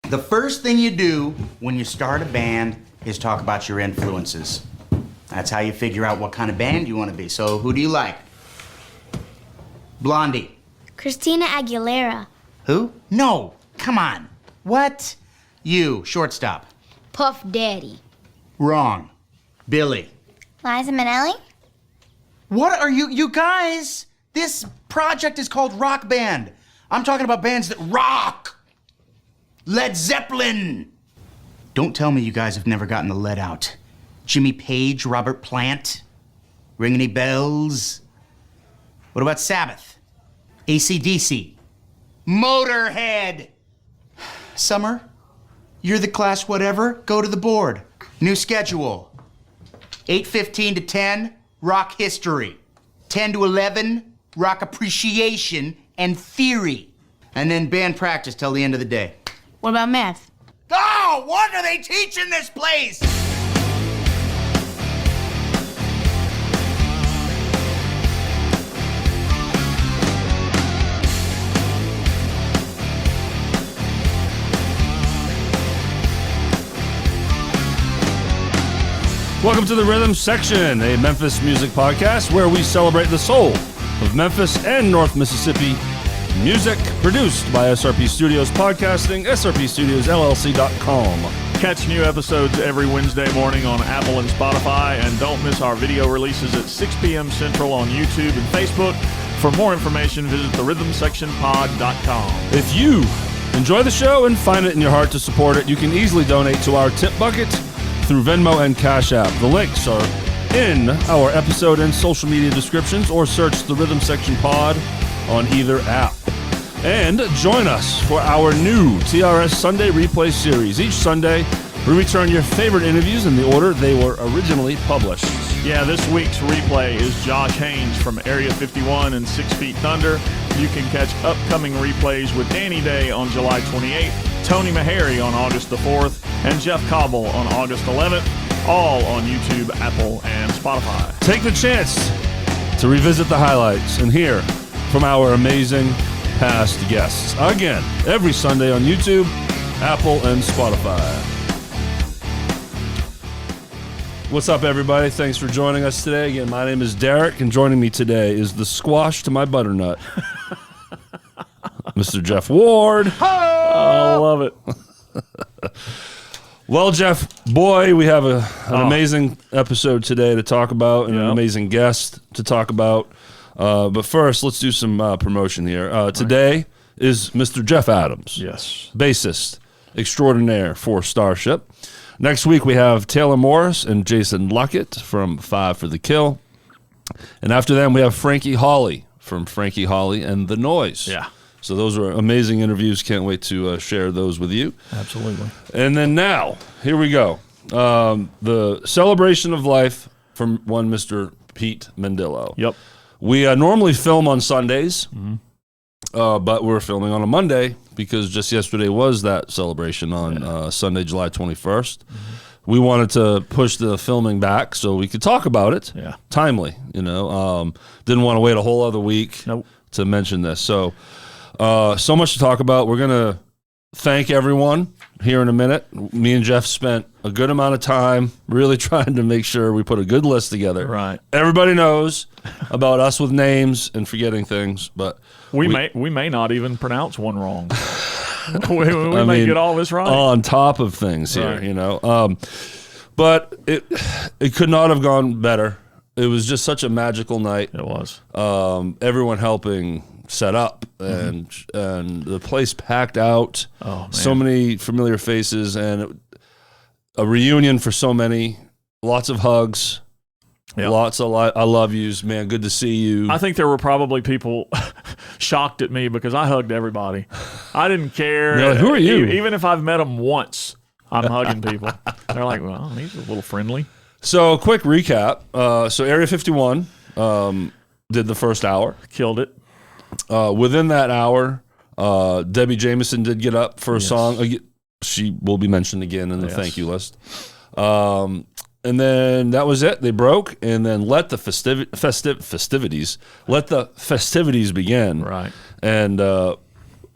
The first thing you do when you start a band is talk about your influences. That's how you figure out what kind of band you want to be. So who do you like? Blondie. Christina Aguilera. Who? No, come on. What? You, shortstop. Puff Daddy. Wrong. Billy. Liza Minnelli. What are you guys? This project is called Rock Band. I'm talking about bands that rock. Led Zeppelin. Don't tell me you guys have never gotten the lead out. Jimmy Page, Robert Plant. Ring any bells? What about Sabbath? AC/DC? Motorhead? Summer, you're the class whatever. Go to the board. New schedule. 8:15 to 10, rock history. 10 to 11, rock appreciation and theory. And then band practice till the end of the day. What about math? Oh, what do they teach in this place? Welcome to the Rhythm Section, a Memphis music podcast where we celebrate the soul of Memphis and North Mississippi. Music produced by SRP Studios Podcasting, srpstudiosllc.com. Catch new episodes every Wednesday morning on Apple and Spotify, and don't miss our video releases at 6 p.m. Central on YouTube and Facebook. For more information, visit therhythmsectionpod.com. If you enjoy the show and find it in your heart to support it, you can easily donate to our tip bucket through Venmo and CashApp. The links are in our episode and social media descriptions, or search the Rhythm Section Pod on either app. And join us for our new TRS Sunday Replay series. Each Sunday, we return your favorite interviews in the order they were originally published. Yeah, this week's replay is Josh Haynes from Area 51 and 6 Feet Thunder. You can catch upcoming replays with Danny Day on July 28th, Tony Meharry on August the 4th, and Jeff Cobble on August 11th, all on YouTube, Apple, and Spotify. Take the chance to revisit the highlights and hear from our amazing past guests. Again, every Sunday on YouTube, Apple, and Spotify. What's up, everybody? Thanks for joining us today. Again, my name is Derek, and joining me today is the squash to my butternut, Mr. Jeff Ward. I love it. Well, Jeff, boy, we have an amazing episode today to talk about, and an amazing guest to talk about. But first, let's do some promotion here. Today is Mr. Jeff Adams. Yes. Bassist extraordinaire for Starship. Next week, we have Taylor Morris and Jason Luckett from Five for the Kill. And after them, we have Frankie Hawley from Frankie Hawley and The Noise. Yeah. So those are amazing interviews. Can't wait to share those with you. Absolutely. And then now, here we go. The celebration of life from one Mr. Pete Mendillo. Yep. We normally film on Sundays, but we're filming on a Monday because just yesterday was that celebration on Sunday, July 21st. We wanted to push the filming back so we could talk about it timely, Didn't want to wait a whole other week to mention this. So much to talk about. We're going to thank everyone here in a minute. Me and Jeff spent a good amount of time really trying to make sure we put a good list together. Right. Everybody knows about us with names and forgetting things, but we may not even pronounce one wrong. we may get all this right. On top of things here, but it could not have gone better. It was just such a magical night. It was. Everyone helping set up and the place packed out. Oh, man. So many familiar faces and a reunion for so many. Lots of hugs. Yep. Lots of I love yous, man. Good to see you. I think there were probably people shocked at me because I hugged everybody. I didn't care. Like, who are you? Even if I've met them once, I'm hugging people. They're like, well, he's a little friendly. So, quick recap. So, Area 51 did the first hour. Killed it. Within that hour, Debbie Jameson did get up for a song. She will be mentioned again in the thank you list. And then that was it. They broke, and then let the festivities begin. Right. And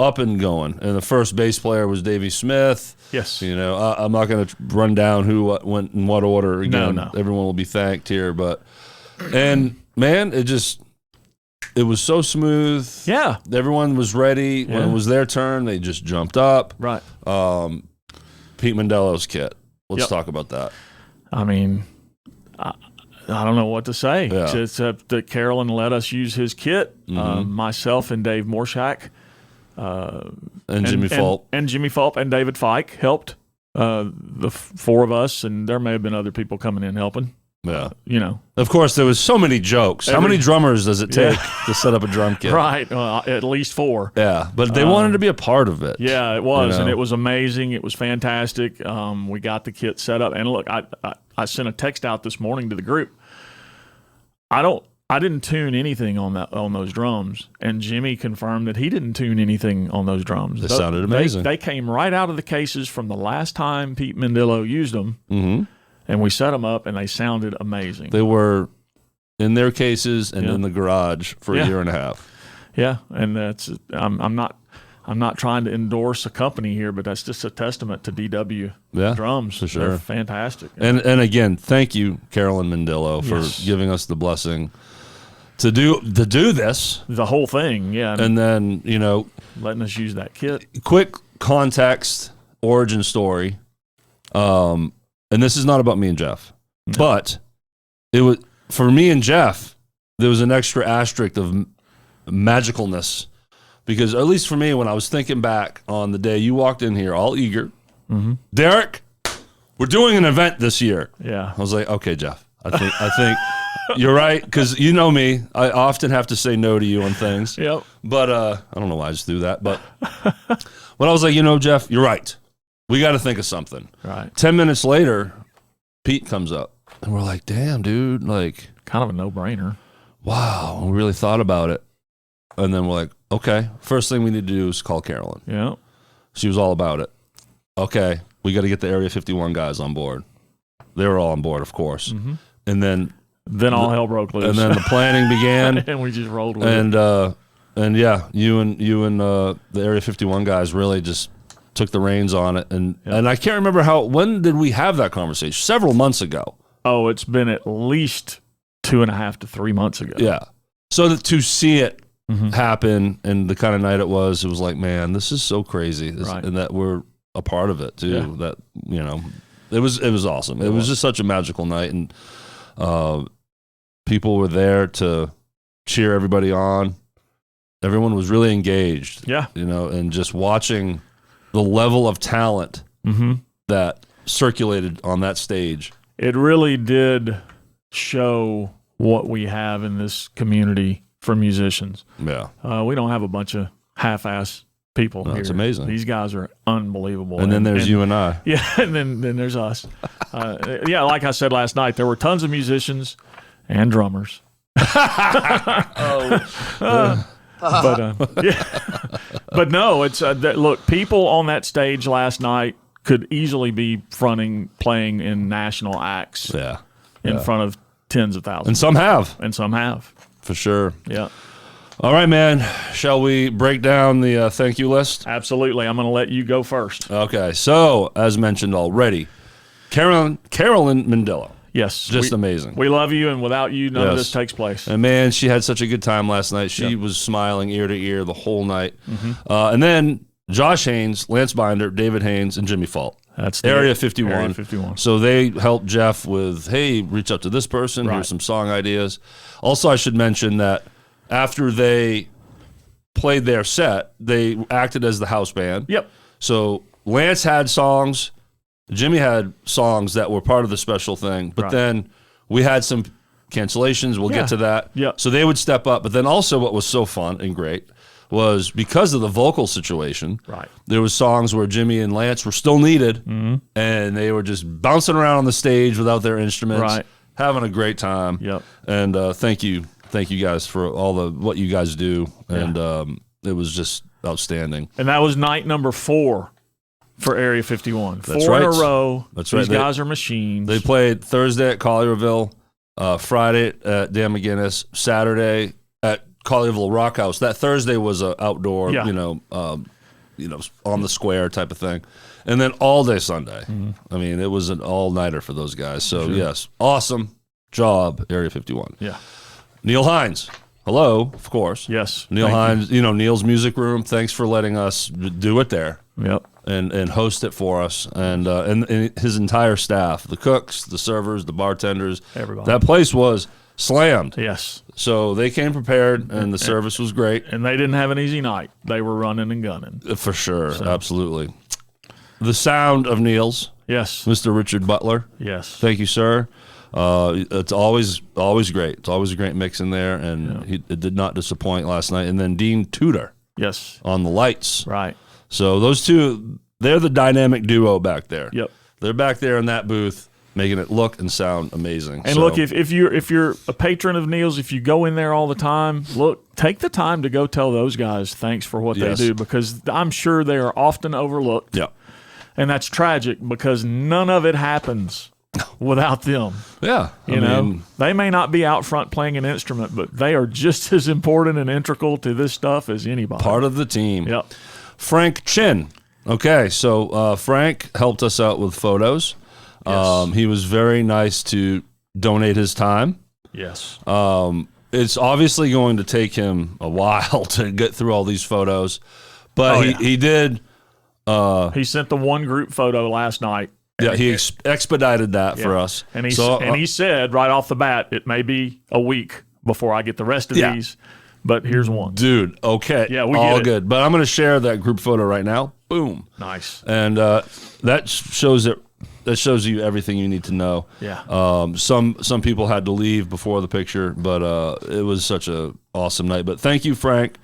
up and going. And the first bass player was Davey Smith. Yes. You know, I'm not going to run down who went in what order again. No. Everyone will be thanked here, and man, it was so smooth. Yeah. Everyone was ready. When it was their turn, they just jumped up. Right. Pete Mendillo's kit. Let's Yep. talk about that. I mean, I don't know what to say, Yeah. except that Carolyn let us use his kit. Mm-hmm. Myself and Dave Morshak. And Jimmy Fulp. And Jimmy Fulp and David Fike helped. The four of us, and there may have been other people coming in helping. Yeah. You know. Of course, there was so many jokes. How many drummers does it take to set up a drum kit? Right. At least 4. Yeah, but they wanted to be a part of it. Yeah, it was, You know? and it was amazing. It was fantastic. We got the kit set up, and look, I sent a text out this morning to the group. I didn't tune anything on those drums, and Jimmy confirmed that he didn't tune anything on those drums. They sounded amazing. They came right out of the cases from the last time Pete Mendillo used them, Mm-hmm. and we set them up, and they sounded amazing. They were in their cases and Yeah. in the garage for a Yeah. year and a half. Yeah, and that's I'm not trying to endorse a company here, but that's just a testament to DW Yeah, drums. for sure. They're fantastic. And again, thank you, Carolyn Mendillo, for Yes. giving us the blessing to do this. The whole thing, yeah, And then, you know, letting us use that kit. quick context, origin story. And this is not about me and Jeff, but it was for me and Jeff. There was an extra asterisk of magicalness, because at least for me, when I was thinking back on the day you walked in here, all eager, Derek, we're doing an event this year. Yeah, I was like, okay, Jeff, I think you're right, because you know me, I often have to say no to you on things. yep. But I don't know why I just do that. But when I was like, you know, Jeff, you're right. We got to think of something. Right. 10 minutes later, Pete comes up, and we're like, damn, dude, like, Kind of a no-brainer. wow, we really thought about it. And then we're like, okay, first thing we need to do is call Carolyn. Yeah. She was all about it. Okay, we got to get the Area 51 guys on board. They were all on board, of course. Mm-hmm. And then all hell broke loose. and then the planning began. and we just rolled with it. And yeah, you and the Area 51 guys really just took the reins on it. And I can't remember when did we have that conversation? Several months ago. Oh, it's been at least 2.5 to 3 months ago. Yeah. So to see it happen and the kind of night it was like, man, this is so crazy. Right. And that we're a part of it too. Yeah. That, you know, it was awesome. It was just such a magical night. And people were there to cheer everybody on. Everyone was really engaged. Yeah. You know, and just watching the level of talent that circulated on that stage. It really did show what we have in this community for musicians. Yeah. We don't have a bunch of half-ass people here. it's amazing. These guys are unbelievable. And then there's you and I. Yeah, and then there's us. Yeah, like I said last night, there were tons of musicians and drummers. But no, it's look, people on that stage last night could easily be playing in national acts in front of tens of thousands. And some have. And some have. For sure. Yeah. All right, man. Shall we break down the thank you list? Absolutely. I'm going to let you go first. Okay. So, as mentioned already, Carolyn Mendillo. Yes. Just amazing. We love you, and without you, none of this takes place. And, man, she had such a good time last night. She was smiling ear to ear the whole night. And then Josh Haynes, Lance Binder, David Haynes, and Jimmy Fulp. That's Area 51. Area 51. So they helped Jeff with, hey, reach out to this person. Right. Here's some song ideas. Also, I should mention that after they played their set, they acted as the house band. Yep. So Lance had songs. Jimmy had songs that were part of the special thing. But then we had some cancellations. We'll get to that. Yep. So they would step up. But then also what was so fun and great was because of the vocal situation, there was songs where Jimmy and Lance were still needed, and they were just bouncing around on the stage without their instruments, having a great time. Yep. And thank you guys for all what you guys do, and it was just outstanding. And that was night number 4 for Area 51. That's Four right. in a row. That's These right. guys are machines. They played Thursday at Collierville, Friday at Dan McGinnis, Saturday at Colleyville Rock House. That Thursday was a outdoor, Yeah. On the square type of thing. And then all day Sunday. I mean, it was an all-nighter for those guys. So, yes, awesome job, Area 51. Yeah. Neil Hines. Hello, of course. Yes. Neil Thank Hines, Neil's Music Room. Thanks for letting us do it there. Yep. And host it for us, and his entire staff, the cooks, the servers, the bartenders, Everybody. That place was slammed. Yes. So they came prepared, and the service was great. And they didn't have an easy night. They were running and gunning. For sure, absolutely. The sound of Neil's, Yes. Mr. Richard Butler. Yes. Thank you, sir. It's always great. It's always a great mix in there, and it did not disappoint last night. And then Dean Tudor Yes. on the lights. Right. So those two, they're the dynamic duo back there. Yep. They're back there in that booth, making it look and sound amazing. And look, if you're a patron of Neil's, if you go in there all the time, look, take the time to go tell those guys thanks for what Yes. they do, because I'm sure they are often overlooked. Yeah. And that's tragic, because none of it happens without them. Yeah. You know, they may not be out front playing an instrument, but they are just as important and integral to this stuff as anybody. part of the team. Yep. Frank Chin. Okay, so Frank helped us out with photos. Yes. He was very nice to donate his time. Yes. It's obviously going to take him a while to get through all these photos, but he did. He sent the one group photo last night. Yeah, he expedited that for us. And he said right off the bat, it may be a week before I get the rest of these, but here's one. Dude, okay. Yeah, we all get it. good. But I'm going to share that group photo right now. Boom. Nice. And that shows you everything you need to know. Yeah. Some people had to leave before the picture, but it was such a awesome night. But thank you, Frank,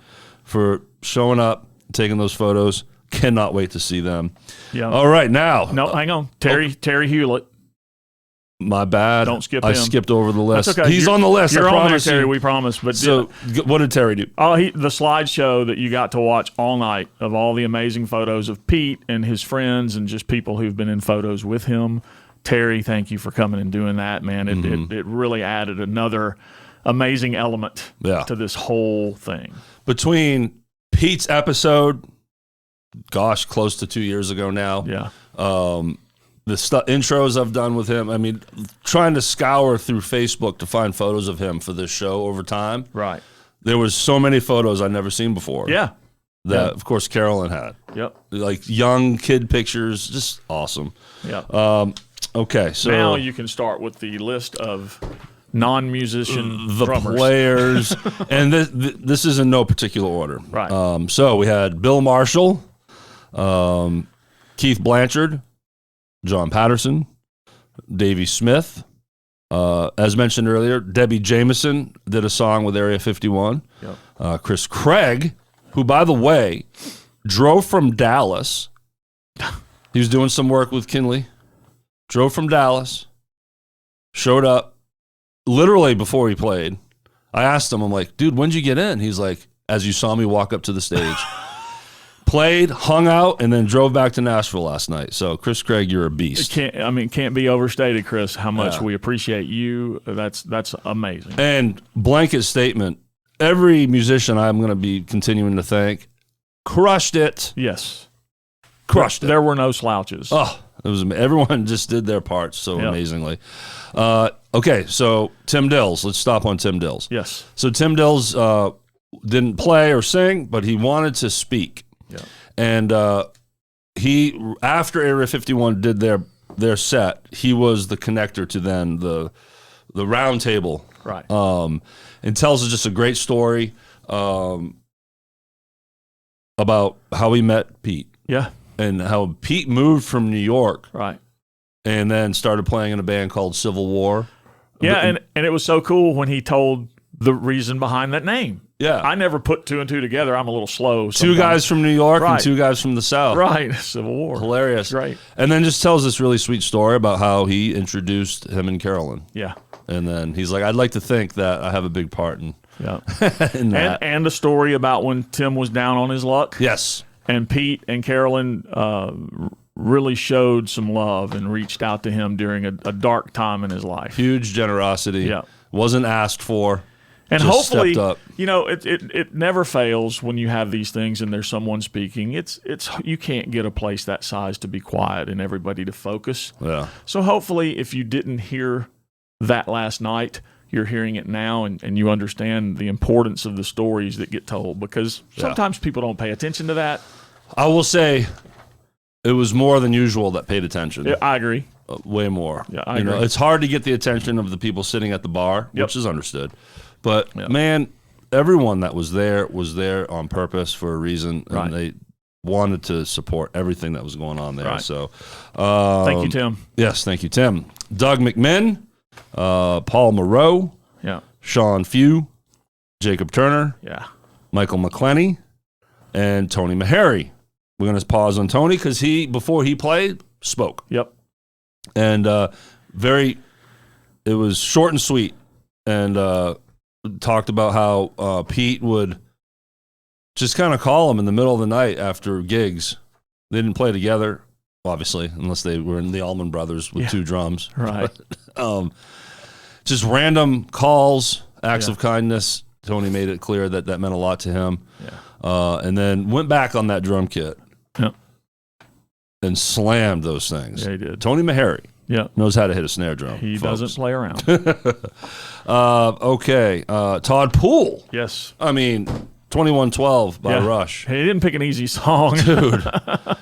for showing up, taking those photos. Cannot wait to see them. Yeah. All right, now. No, hang on. Terry Hewlett. My bad. Don't skip I him. skipped over the list. That's okay. He's on the list. You're I on there, promise Terry. you. We promise. But So, what did Terry do? the slideshow that you got to watch all night of all the amazing photos of Pete and his friends and just people who've been in photos with him. Terry, thank you for coming and doing that, man. It really added another amazing element to this whole thing. Between Pete's episode, close to 2 years ago now. Yeah. The intros I've done with him. I mean, trying to scour through Facebook to find photos of him for this show over time. Right. There was so many photos I'd never seen before. Yeah. That, of course, Carolyn had. Yep. Like young kid pictures, just awesome. Yep. Okay, so now you can start with the list of non-musician the drummers. players, and this is in no particular order. Right. So we had Bill Marshall, Keith Blanchard, John Patterson, Davey Smith. As mentioned earlier, Debbie Jameson did a song with Area 51. Yep. Chris Craig, who, by the way, drove from Dallas. He was doing some work with Kinley. Drove from Dallas, showed up literally before he played. I asked him, I'm like, dude, when'd you get in? He's like, as you saw me walk up to the stage. Played, hung out, and then drove back to Nashville last night. So, Chris Craig, you're a beast. Can't be overstated, Chris, how much we appreciate you. That's amazing. And blanket statement, every musician I'm going to be continuing to thank crushed it. Yes. Crushed it. There were no slouches. Oh, it was everyone just did their parts so amazingly. Okay, so Tim Dills. Let's stop on Tim Dills. Yes. So Tim Dills didn't play or sing, but he wanted to speak. Yeah. And he, after Area 51 did their set, he was the connector to then the round table. Right. And tells us just a great story about how he met Pete. Yeah. And how Pete moved from New York. Right. And then started playing in a band called Civil War. Yeah, and it was so cool when he told the reason behind that name. Yeah. I never put two and two together. I'm a little slow. Two guys from New York and two guys from the South. Right. Civil War. Hilarious. Great. And then just tells this really sweet story about how he introduced him and Carolyn. Yeah. And then he's like, I'd like to think that I have a big part in that. And a story about when Tim was down on his luck. Yes. And Pete and Carolyn really showed some love and reached out to him during a dark time in his life. Huge generosity. Yeah. Wasn't asked for. And just hopefully, stepped up. it never fails when you have these things and there's someone speaking. It's you can't get a place that size to be quiet and everybody to focus. Yeah. So hopefully, if you didn't hear that last night, you're hearing it now, and you understand the importance of the stories that get told, because sometimes people don't pay attention to that. I will say it was more than usual that paid attention. Yeah, I agree. Way more. Yeah, I agree. It's hard to get the attention of the people sitting at the bar, which is understood. But man, everyone that was there on purpose for a reason, and they wanted to support everything that was going on there. Right. So, thank you, Tim. Yes, thank you, Tim. Doug McMinn, Paul Moreau, Sean Few, Jacob Turner, Michael McClenny, and Tony Meharry. We're going to pause on Tony because before he played, spoke. Yep. And it was short and sweet, and talked about how Pete would just kind of call him in the middle of the night after gigs. They didn't play together, obviously, unless they were in the Allman Brothers with two drums. Right. Just random calls, acts of kindness. Tony made it clear that meant a lot to him. Yeah. And then went back on that drum kit and slammed those things. Yeah, he did. Tony Meharry knows how to hit a snare drum. He doesn't play around. Okay. Todd Poole. Yes. I mean, 2112 by Rush. He didn't pick an easy song. Dude.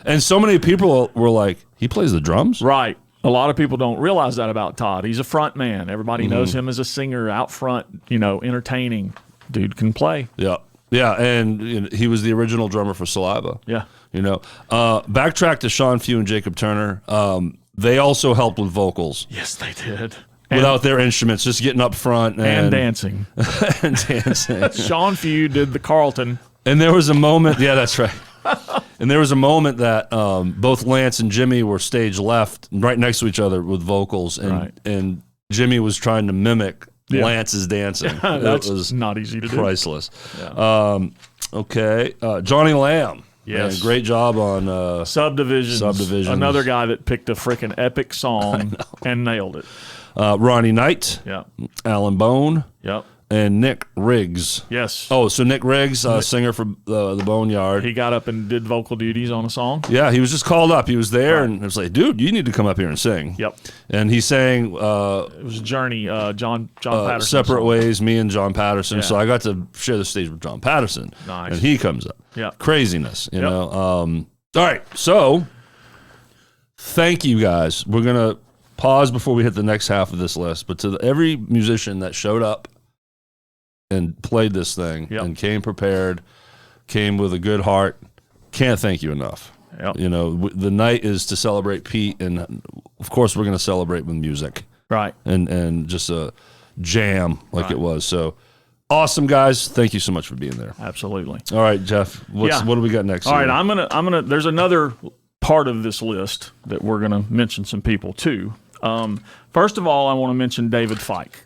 And so many people were like, he plays the drums? Right. A lot of people don't realize that about Todd. He's a front man. Everybody knows him as a singer out front, entertaining. Dude can play. Yeah. Yeah, and he was the original drummer for Saliva. Yeah. Backtrack to Sean Few and Jacob Turner. They also helped with vocals. Yes, they did. Without their instruments, just getting up front. And dancing. And dancing. Sean Few did the Carlton. And there was a moment, that's right. And there was a moment that both Lance and Jimmy were stage left, right next to each other with vocals, and Jimmy was trying to mimic Lance's dancing. That's it was not easy to do. Priceless. Yeah. Okay. Johnny Lamb. Yes. Man, great job on Subdivisions. Another guy that picked a freaking epic song and nailed it. Ronnie Knight. Yeah. Alan Bone. Yep. And Nick Riggs. Yes. Oh, so Nick Riggs, singer for the Boneyard. He got up and did vocal duties on a song. Yeah, he was just called up. He was there, and it was like, dude, you need to come up here and sing. Yep. And he sang. It was a Journey, John Patterson. Separate song. Ways, me and John Patterson. Yeah. So I got to share the stage with John Patterson. Nice. And he comes up. Yeah. Craziness, you know. All right, so thank you guys. We're going to pause before we hit the next half of this list. But to every musician that showed up and played this thing and came prepared, came with a good heart, can't thank you enough. Yep. The night is to celebrate Pete, and of course we're going to celebrate with music. Right. And just a jam like it was. So awesome, guys. Thank you so much for being there. Absolutely. All right, Jeff, what do we got next? All right, I'm gonna there's another part of this list that we're gonna mention some people too. First of all, I want to mention David Fike.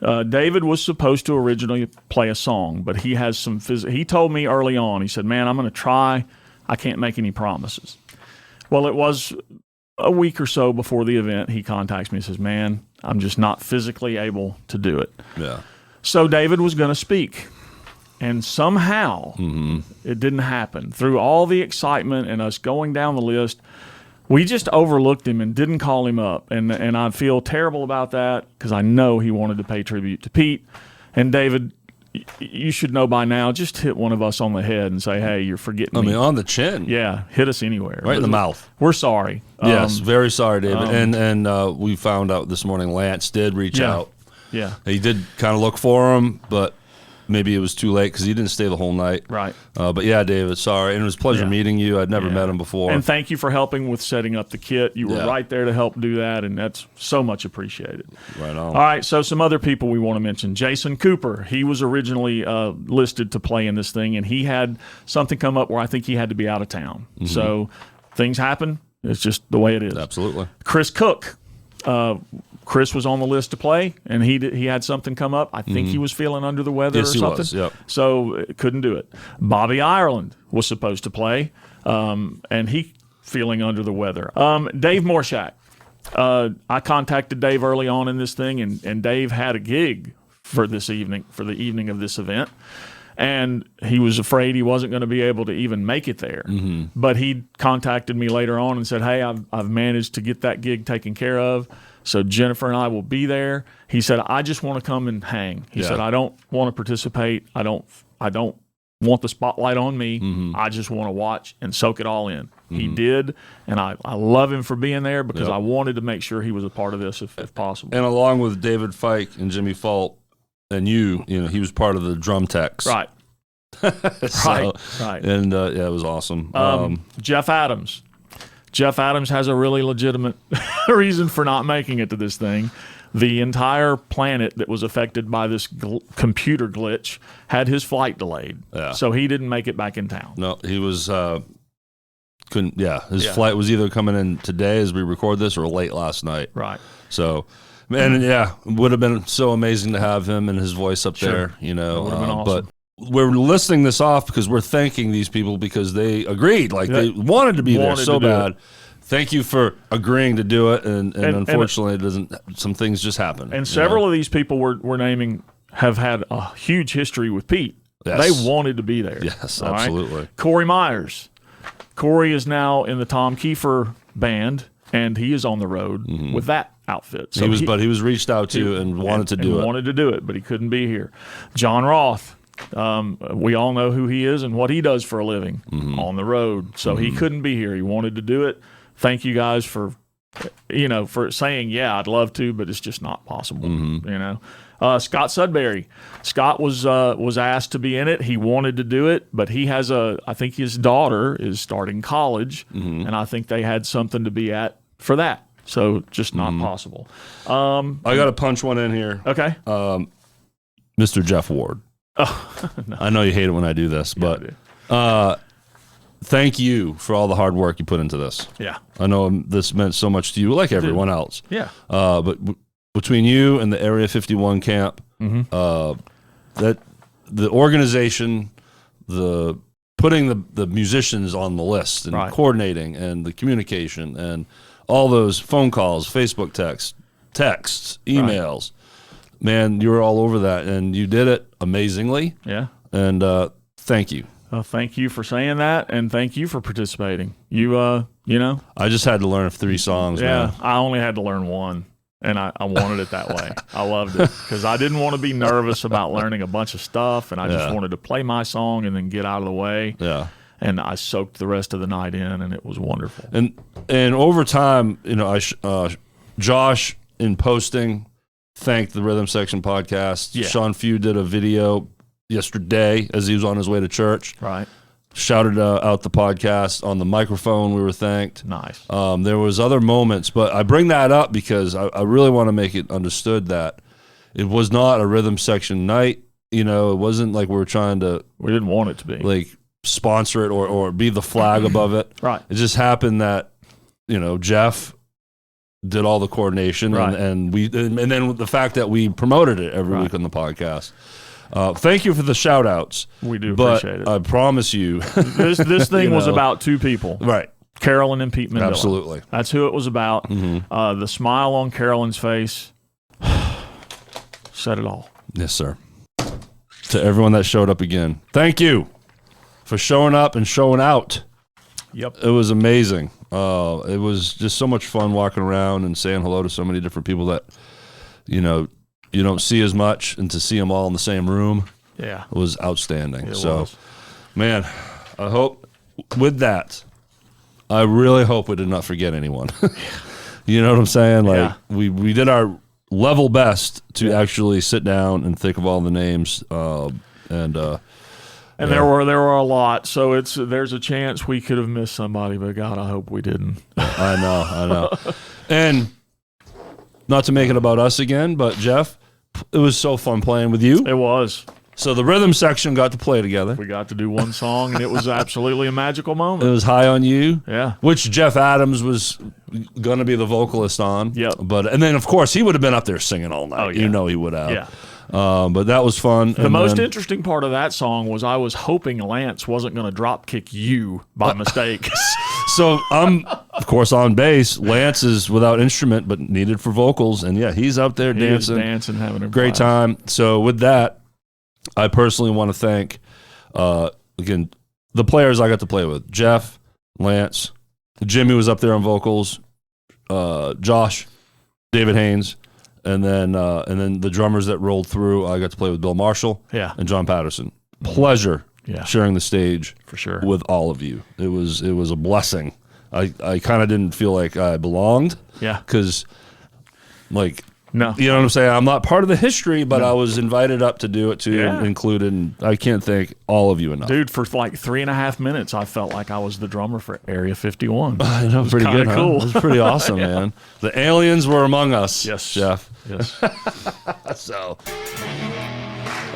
David was supposed to originally play a song, but he has some he told me early on, he said, man, I'm going to try. I can't make any promises. Well, it was a week or so before the event. He contacts me and says, man, I'm just not physically able to do it. Yeah. So David was going to speak. And somehow it didn't happen. Through all the excitement and us going down the list, we just overlooked him and didn't call him up. And I feel terrible about that because I know he wanted to pay tribute to Pete. And David, you should know by now, just hit one of us on the head and say, hey, you're forgetting me. On the chin. Yeah, hit us anywhere. Right in the mouth. We're sorry. Yes, very sorry, David. And we found out this morning Lance did reach out. Yeah. He did kind of look for him, but maybe it was too late because he didn't stay the whole night. Right. But yeah, David, sorry. And it was a pleasure meeting you. I'd never met him before. And thank you for helping with setting up the kit. You were right there to help do that, and that's so much appreciated. Right on. All right, so some other people we want to mention. Jason Cooper, he was originally listed to play in this thing, and he had something come up where I think he had to be out of town. So things happen. It's just the way it is. Absolutely. Chris Cook. Chris was on the list to play, and he had something come up. I think he was feeling under the weather or something. Yes, he was, So couldn't do it. Bobby Ireland was supposed to play, and he feeling under the weather. Dave Morshak. I contacted Dave early on in this thing, and Dave had a gig for the evening of this event. And he was afraid he wasn't going to be able to even make it there. But he contacted me later on and said, hey, I've managed to get that gig taken care of. So Jennifer and I will be there. He said, I just want to come and hang. He said, I don't want to participate. I don't want the spotlight on me. I just want to watch and soak it all in. He did, and I love him for being there because I wanted to make sure he was a part of this if possible. And along with David Fike and Jimmy Fault and you know, he was part of the drum techs. Right. Right. And it was awesome. Jeff Adams. Jeff Adams has a really legitimate reason for not making it to this thing. The entire planet that was affected by this computer glitch had his flight delayed. Yeah. So he didn't make it back in town. No, he was his flight was either coming in today as we record this or late last night. Right. So, man, it would have been so amazing to have him and his voice up there, you know. Would have been awesome. But we're listing this off because we're thanking these people because they agreed. Like, they wanted to be there so bad. Thank you for agreeing to do it, and unfortunately, it doesn't. Some things just happen. And several of these people we're naming have had a huge history with Pete. Yes. They wanted to be there. Yes, all absolutely. Right? Corey Myers. Corey is now in the Tom Kiefer band, and he is on the road with that outfit. So he was reached out to and wanted to do it. Wanted to do it, but he couldn't be here. John Roth. We all know who he is and what he does for a living on the road. So he couldn't be here. He wanted to do it. Thank you guys for saying, yeah, I'd love to, but it's just not possible. You know, Scott Sudbury. Scott was asked to be in it. He wanted to do it, but he has I think his daughter is starting college, and I think they had something to be at for that. So just not possible. I got to punch one in here. Okay. Mr. Jeff Ward. Oh, no. I know you hate it when I do this, but thank you for all the hard work you put into this. Yeah. I know this meant so much to you, like everyone else. Yeah. But between you and the Area 51 camp, that the organization, the putting the musicians on the list and coordinating and the communication and all those phone calls, Facebook texts, emails, man, you were all over that, and you did it amazingly. Yeah. And thank you. Thank you for saying that, and thank you for participating. You I just had to learn 3 songs. Yeah, man. I only had to learn 1, and I wanted it that way. I loved it because I didn't want to be nervous about learning a bunch of stuff, and I just wanted to play my song and then get out of the way. Yeah. And I soaked the rest of the night in, and it was wonderful. And over time, you know, Josh in posting thanked the Rhythm Section podcast. Yeah. Sean Few did a video yesterday as he was on his way to church. Right. Shouted out the podcast on the microphone. We were thanked. Nice. There was other moments, but I bring that up because I really want to make it understood that it was not a Rhythm Section night. You know, it wasn't like we didn't want it to be. Like sponsor it or be the flag above it. Right. It just happened that, you know, Jeff did all the coordination and then the fact that we promoted it every week on the podcast. Thank you for the shout outs. We do appreciate it. I promise you. This thing was about 2 people. Right. Carolyn and Pete Mendillo. Absolutely. That's who it was about. The smile on Carolyn's face said it all. Yes, sir. To everyone that showed up again, thank you for showing up and showing out. Yep. It was amazing. It was just so much fun walking around and saying hello to so many different people that, you know, you don't see as much, and to see them all in the same room, it was outstanding. It was. Man, I hope with that, I really hope we did not forget anyone. You know what I'm saying? Like we did our level best to actually sit down and think of all the names, and there were a lot, so there's a chance we could have missed somebody, but God, I hope we didn't. I know. And not to make it about us again, but Jeff, it was so fun playing with you. It was. So the Rhythm Section got to play together. We got to do one song, and it was absolutely a magical moment. It was High on You, which Jeff Adams was going to be the vocalist on. Yep. And then, of course, he would have been up there singing all night. Oh, yeah. You know he would have. Yeah. But that was fun. The most interesting part of that song was I was hoping Lance wasn't going to drop kick you by mistake. So I'm, of course, on bass. Lance is without instrument, but needed for vocals. And yeah, he's out there dancing. Dancing, having a great blast. time. So with that, I personally want to thank, again, the players I got to play with. Jeff, Lance, Jimmy was up there on vocals, Josh, David Haynes, and then the drummers that rolled through. I got to play with Bill Marshall and John Patterson. Pleasure sharing the stage for sure with all of you. It was a blessing. I kind of didn't feel like I belonged. Yeah. Because, like, no, you know what I'm saying? I'm not part of the history, but I was invited up to do it too, included. And I can't thank all of you enough. Dude, for like 3.5 minutes, I felt like I was the drummer for Area 51. I know, pretty good, huh? Cool. It was pretty awesome, man. The aliens were among us. Yes, Jeff. Yes. So,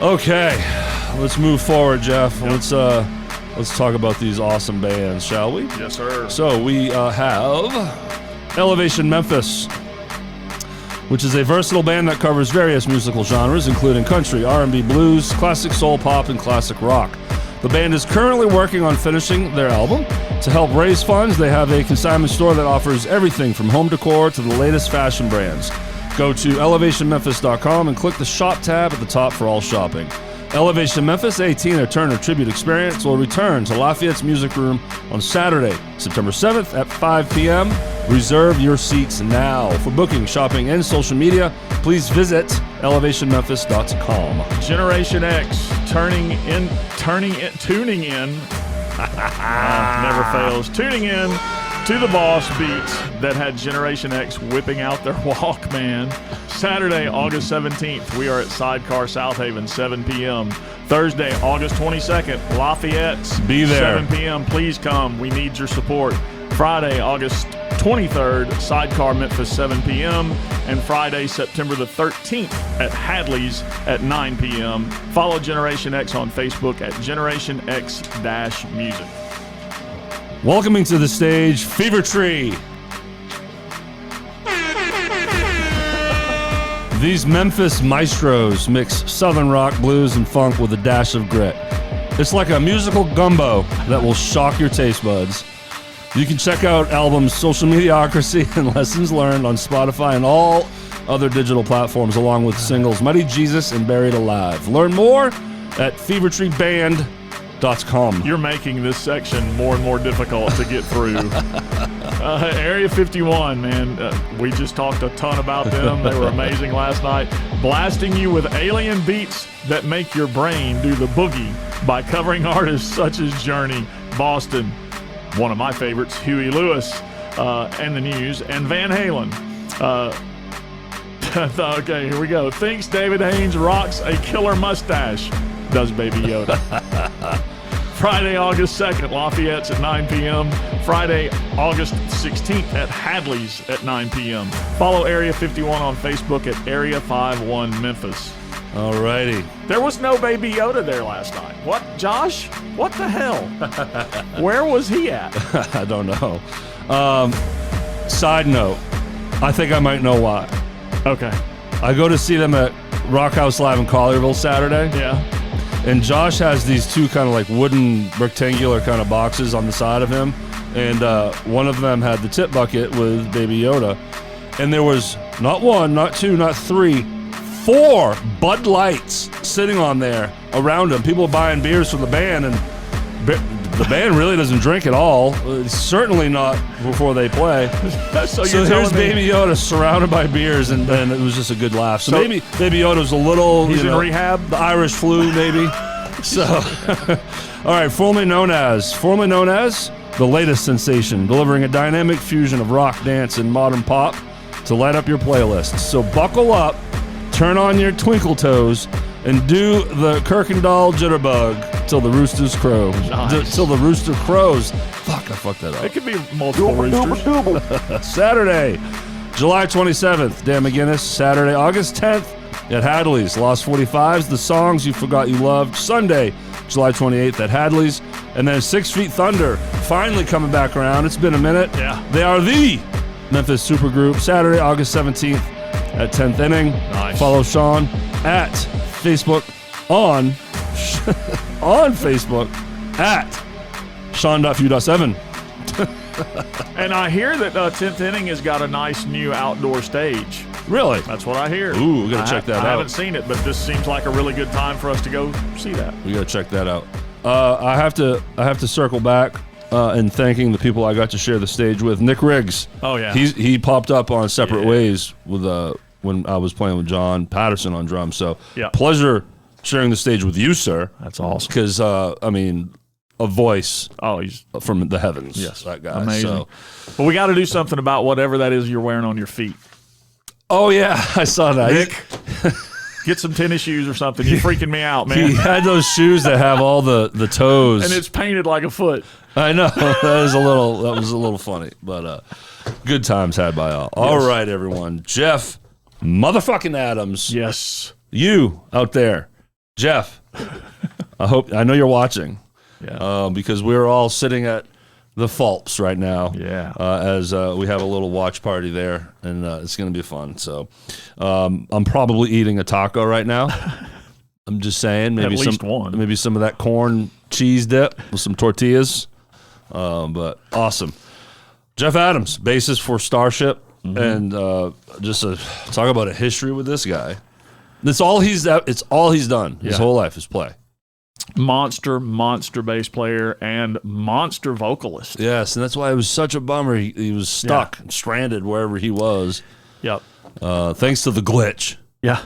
okay, let's move forward, Jeff. Let's talk about these awesome bands, shall we? Yes, sir. So we have Elevation Memphis, which is a versatile band that covers various musical genres, including country, R&B, blues, classic soul pop, and classic rock. The band is currently working on finishing their album. To help raise funds, they have a consignment store that offers everything from home decor to the latest fashion brands. Go to elevationmemphis.com and click the shop tab at the top for all shopping. Elevation Memphis, a Tina Turner tribute experience, will return to Lafayette's Music Room on Saturday, September 7th at 5 p.m. Reserve your seats now. For booking, shopping, and social media, please visit elevationmemphis.com. Generation X tuning in, never fails, tuning in to the Boss beats that had Generation X whipping out their Walkman. Saturday, August 17th, we are at Sidecar South Haven, 7 p.m. Thursday, August 22nd, Lafayette, be there. 7 p.m. Please come. We need your support. Friday, August 23rd, Sidecar Memphis, 7 p.m. And Friday, September the 13th at Hadley's at 9 p.m. Follow Generation X on Facebook at Generation X-Music. Welcoming to the stage, Fever Tree. These Memphis maestros mix southern rock, blues, and funk with a dash of grit. It's like a musical gumbo that will shock your taste buds. You can check out albums Social Mediocracy and Lessons Learned on Spotify and all other digital platforms, along with singles Mighty Jesus and Buried Alive. Learn more at fevertreeband.com. You're making this section more and more difficult to get through. Area 51, man, we just talked a ton about them. They were amazing last night. Blasting you with alien beats that make your brain do the boogie by covering artists such as Journey, Boston, one of my favorites, Huey Lewis, and the News, and Van Halen. Okay, here we go. Thinks David Haynes rocks a killer mustache. Does Baby Yoda. Friday, August 2nd, Lafayette's at 9 p.m. Friday, August 16th at Hadley's at 9 p.m. Follow Area 51 on Facebook at Area 51 Memphis. Alrighty. There was no Baby Yoda there last night. What, Josh? What the hell? Where was he at? I don't know. Side note, I think I might know why. Okay. I go to see them at Rock House Live in Collierville Saturday. Yeah. And Josh has these two kind of like wooden rectangular kind of boxes on the side of him. And one of them had the tip bucket with Baby Yoda. And there was not one, not two, not three, 4 Bud Lights sitting on there around him. People buying beers from the band, and the band really doesn't drink at all. Certainly not before they play. So here's Baby Yoda surrounded by beers, and it was just a good laugh. So maybe Baby Yoda's a little, he's in rehab, the Irish flu, maybe. So, all right, formerly known as the latest sensation, delivering a dynamic fusion of rock, dance, and modern pop to light up your playlist. So buckle up, turn on your twinkle toes, and do the Kirkendall jitterbug till the roosters crow. Nice. Till the rooster crows. Fuck, I fucked that up. It could be multiple roosters. Saturday, July 27th, Dan McGinnis. Saturday, August 10th at Hadley's. Lost 45s, the songs you forgot you loved. Sunday, July 28th at Hadley's. And then 6 Feet Thunder, finally coming back around. It's been a minute. Yeah. They are the Memphis supergroup. Saturday, August 17th at 10th Inning. Nice. Follow Sean at Facebook on Facebook at Sean.few.7. And I hear that 10th Inning has got a nice new outdoor stage. Really? That's what I hear. Ooh, we got to check that out. I haven't seen it, but this seems like a really good time for us to go see that. We got to check that out. I have to circle back in thanking the people I got to share the stage with. Nick Riggs. Oh, yeah. He popped up on Separate Ways with when I was playing with John Patterson on drums. So pleasure sharing the stage with you, sir. That's awesome. Because I mean, a voice. Oh, he's from the heavens. Yes, that guy. amazing. So. But we got to do something about whatever that is you're wearing on your feet. Oh yeah, I saw that. Nick, get some tennis shoes or something. You're freaking me out, man. He had those shoes that have all the toes, and it's painted like a foot. I know that was a little funny, but good times had by all. All right, everyone. Jeff, motherfucking Adams. Yes. You out there, Jeff. I know you're watching. Yeah. Because we're all sitting at the Phelps right now. Yeah. As we have a little watch party there, and it's going to be fun. So I'm probably eating a taco right now. I'm just saying, maybe at least one. Maybe some of that corn cheese dip with some tortillas. But awesome. Jeff Adams, bassist for Starship, and just talk about a history with this guy. It's all he's done his whole life is play. Monster bass player and monster vocalist. Yes, and that's why it was such a bummer. He was stuck, stranded wherever he was. Yep. Thanks to the glitch. Yeah.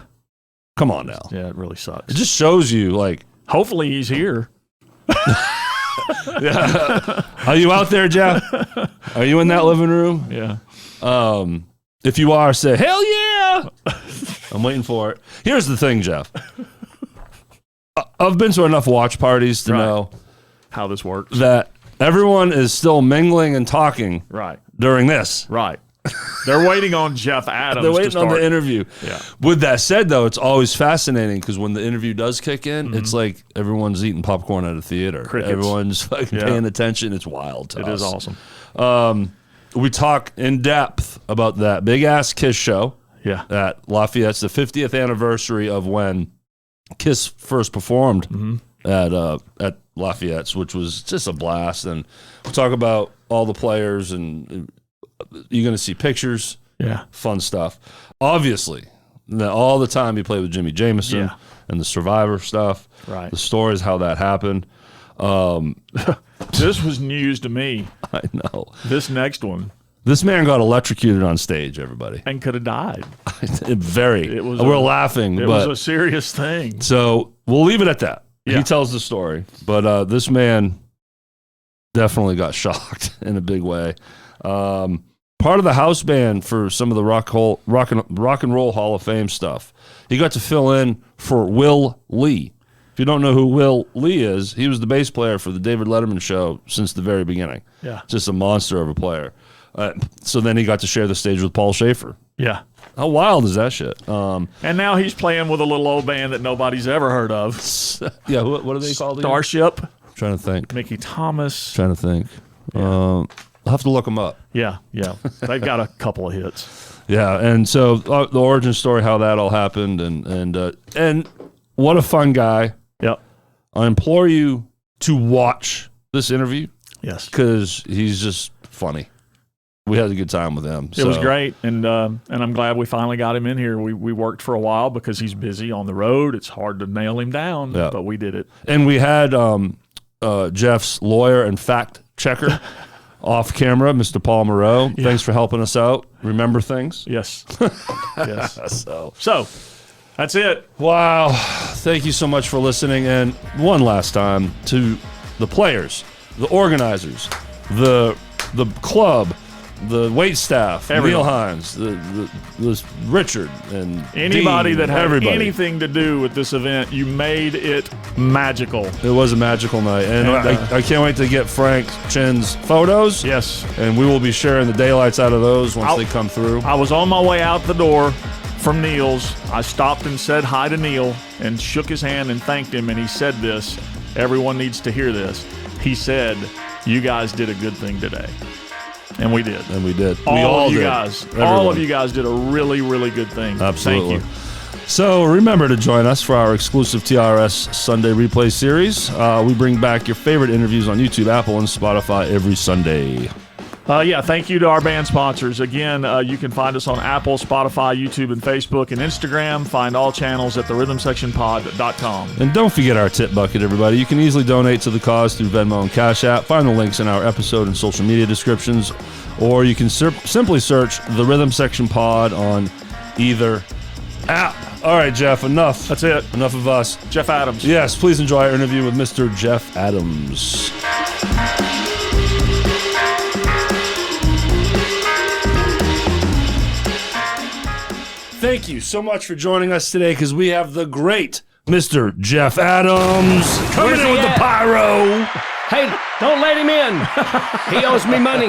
Come on now. Yeah, it really sucks. It just shows you, like. Hopefully he's here. Yeah. Are you out there, Jeff? Are you in that living room? Yeah. If you are, say, hell yeah. I'm waiting for it. Here's the thing, Jeff. I've been to enough watch parties to know how this works. That everyone is still mingling and talking during this. Right. They're waiting on Jeff Adams. They're waiting on the interview. Yeah. With that said, though, it's always fascinating because when the interview does kick in, it's like everyone's eating popcorn at a theater. Crickets. Everyone's fucking paying attention. It's wild to us. It is awesome. We talk in depth about that big-ass Kiss show at Lafayette's, the 50th anniversary of when Kiss first performed at Lafayette's, which was just a blast. And we'll talk about all the players, and you're going to see pictures, fun stuff. Obviously, all the time he played with Jimi Jamison and the Survivor stuff, the stories, how that happened. This was news to me. I know. This next one. This man got electrocuted on stage, everybody. And could have died. We're laughing. It was a serious thing. So we'll leave it at that. Yeah. He tells the story. But this man definitely got shocked in a big way. Part of the house band for some of the rock and roll Hall of Fame stuff. He got to fill in for Will Lee. If you don't know who Will Lee is, he was the bass player for the David Letterman show since the very beginning. Yeah. Just a monster of a player. So then he got to share the stage with Paul Schaefer. Yeah. How wild is that shit? And now he's playing with a little old band that nobody's ever heard of. Yeah, what are they called again? Starship. I'm trying to think. Mickey Thomas. Trying to think. Yeah. I'll have to look them up. Yeah. They've got a couple of hits. Yeah, and so the origin story, how that all happened, and what a fun guy. Yep. I implore you to watch this interview. Yes. Because he's just funny. We had a good time with him. It was great, and I'm glad we finally got him in here. We worked for a while because he's busy on the road. It's hard to nail him down, but we did it. And we had Jeff's lawyer and fact checker off camera, Mr. Paul Moreau. Yeah. Thanks for helping us out. Remember things? Yes. Yes. So that's it. Wow. Thank you so much for listening. And one last time to the players, the organizers, the club, the wait staff, Neil Hines, the Richard, and anybody Dean, that had everybody. Anything to do with this event, you made it magical. It was a magical night, and I can't wait to get Frank Chin's photos. Yes, and we will be sharing the daylights out of those once they come through. I was on my way out the door from Neil's. I stopped and said hi to Neil and shook his hand and thanked him, and he said this. Everyone needs to hear this. He said, "You guys did a good thing today." And we did. All of you guys did a really, really good thing. Absolutely. Thank you. So remember to join us for our exclusive TRS Sunday replay series. We bring back your favorite interviews on YouTube, Apple, and Spotify every Sunday. Thank you to our band sponsors. Again, you can find us on Apple, Spotify, YouTube, and Facebook, and Instagram. Find all channels at therhythmsectionpod.com. And don't forget our tip bucket, everybody. You can easily donate to the cause through Venmo and CashApp. Find the links in our episode and social media descriptions, or you can simply search the Rhythm Section Pod on either app. All right, Jeff, enough. That's it. Enough of us. Jeff Adams. Yes, please enjoy our interview with Mr. Jeff Adams. Thank you so much for joining us today, because we have the great Mr. Jeff Adams coming in with the pyro. Hey, don't let him in. He owes me money.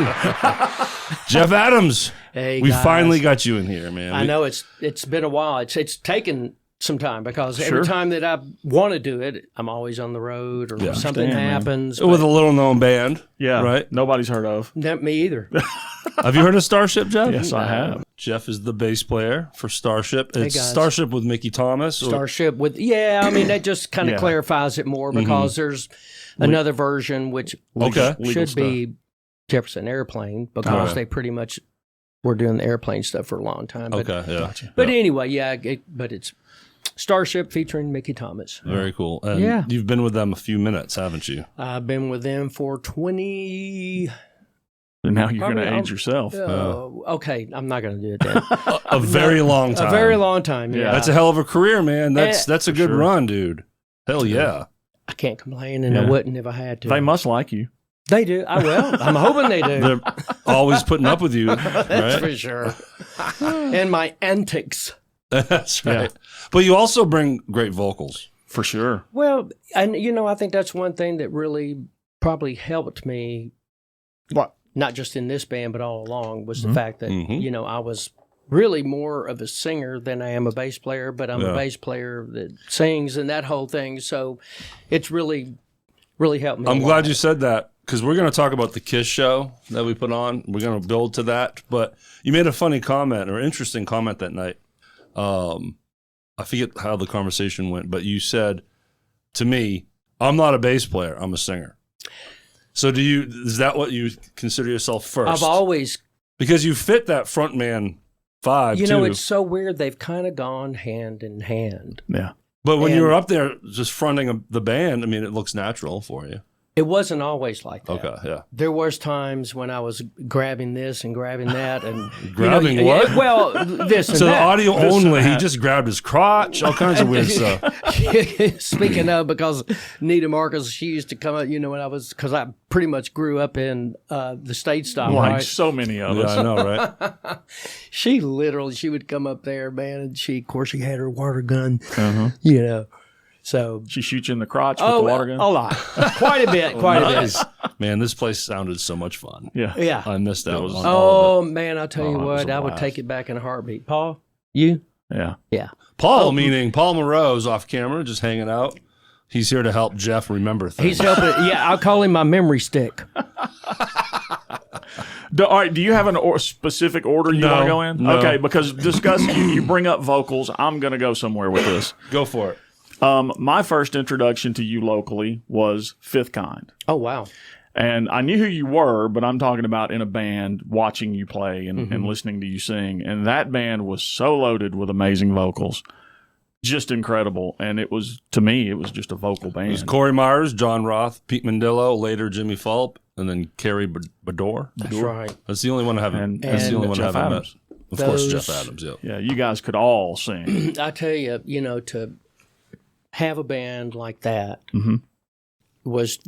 Jeff Adams. Hey, we guys. finally got you in here, man. I know it's been a while. It's taken some time, because every time that I want to do it, I'm always on the road, or something happens. With a little known band. Yeah. Right? Nobody's heard of. Not me either. Have you heard of Starship, Jeff? Yes, I have. Jeff is the bass player for Starship. It's guys. Starship with Mickey Thomas. Starship with, I mean, that just kind of clarifies it more, because there's another version which should be Jefferson Airplane, because they pretty much were doing the airplane stuff for a long time. But, But anyway, but it's Starship featuring Mickey Thomas. Very cool. And you've been with them a few minutes, haven't you? I've been with them for 20... And now you're going to age yourself. Okay, I'm not going to do it then. A very long time. A very long time, yeah. That's a hell of a career, man. That's a good run, dude. Hell yeah. I can't complain, and I wouldn't if I had to. They must like you. They do. I will. I'm hoping they do. They're always putting up with you, That's right? for sure. And my antics. That's right. But you also bring great vocals. For sure. Well, and I think that's one thing that really probably helped me. What? Not just in this band, but all along, was the fact that, I was really more of a singer than I am a bass player, but I'm a bass player that sings and that whole thing. So it's really, really helped me. I'm glad you said that, because we're going to talk about the KISS show that we put on. We're going to build to that. But you made a funny comment, or interesting comment that night. I forget how the conversation went, but you said to me, I'm not a bass player, I'm a singer. So is that what you consider yourself first? I've always... Because you fit that frontman vibe, it's so weird. They've kind of gone hand in hand. Yeah. But when you were up there just fronting the band, I mean, it looks natural for you. It wasn't always like that. Okay, yeah. There was times when I was grabbing this and grabbing that, and grabbing what? Well, this and so that. The audio only, he just grabbed his crotch, all kinds of weird stuff. Speaking of, because Nita Marcus, she used to come up, because I pretty much grew up in the stage style, like right? so many of us. Yeah, I know, right? She would come up there, man, and of course, she had her water gun, So she shoots you in the crotch with the water gun? A lot. Quite a bit. Quite a bit. Man, this place sounded so much fun. Yeah. I missed that. Oh, man, I'll tell you what. I would take it back in a heartbeat. Paul, you? Yeah. Yeah. Paul, meaning Paul Moreau's off camera, just hanging out. He's here to help Jeff remember things. He's helping. Yeah, I'll call him my memory stick. All right, do you have a specific order you want to go in? No. Okay, because you bring up vocals. I'm going to go somewhere with this. Go for it. My first introduction to you locally was Fifth Kind. Oh, wow. And I knew who you were, but I'm talking about in a band, watching you play and listening to you sing. And that band was so loaded with amazing vocals. Just incredible. And to me, it was just a vocal band. It was Corey Myers, John Roth, Pete Mendillo, later Jimmy Fulp, and then Carrie Bador. That's right. That's the only one I haven't. That's the only one I haven't met. Of course, Jeff Adams. Yeah. Yeah, you guys could all sing. I tell you, to have a band like that was,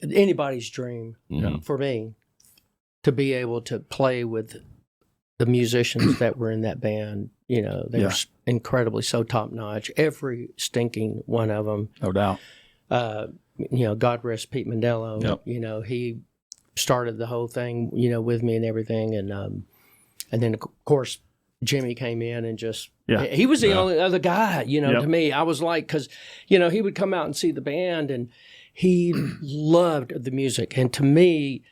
anybody's dream for me, to be able to play with the musicians that were in that band. They were incredibly so top notch. Every stinking one of them. No doubt. God rest Pete Mendillo. Yep. He started the whole thing, with me and everything. And then, of course, Jimmy came in and just, he was the only other guy, to me. I was like, because, he would come out and see the band, and he loved the music. And to me,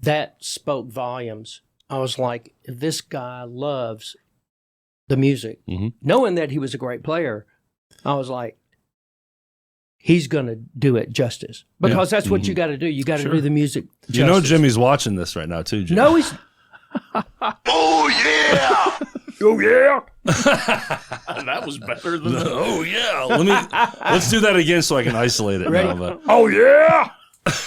that spoke volumes. I was like, if this guy loves the music, knowing that he was a great player, I was like, he's going to do it justice because that's what you got to do. You got to do the music justice. You know Jimmy's watching this right now too, Jimmy. No, he's... Oh yeah! Oh yeah, that was better than the, Oh yeah. Let's do that again so I can isolate it now. But. oh yeah.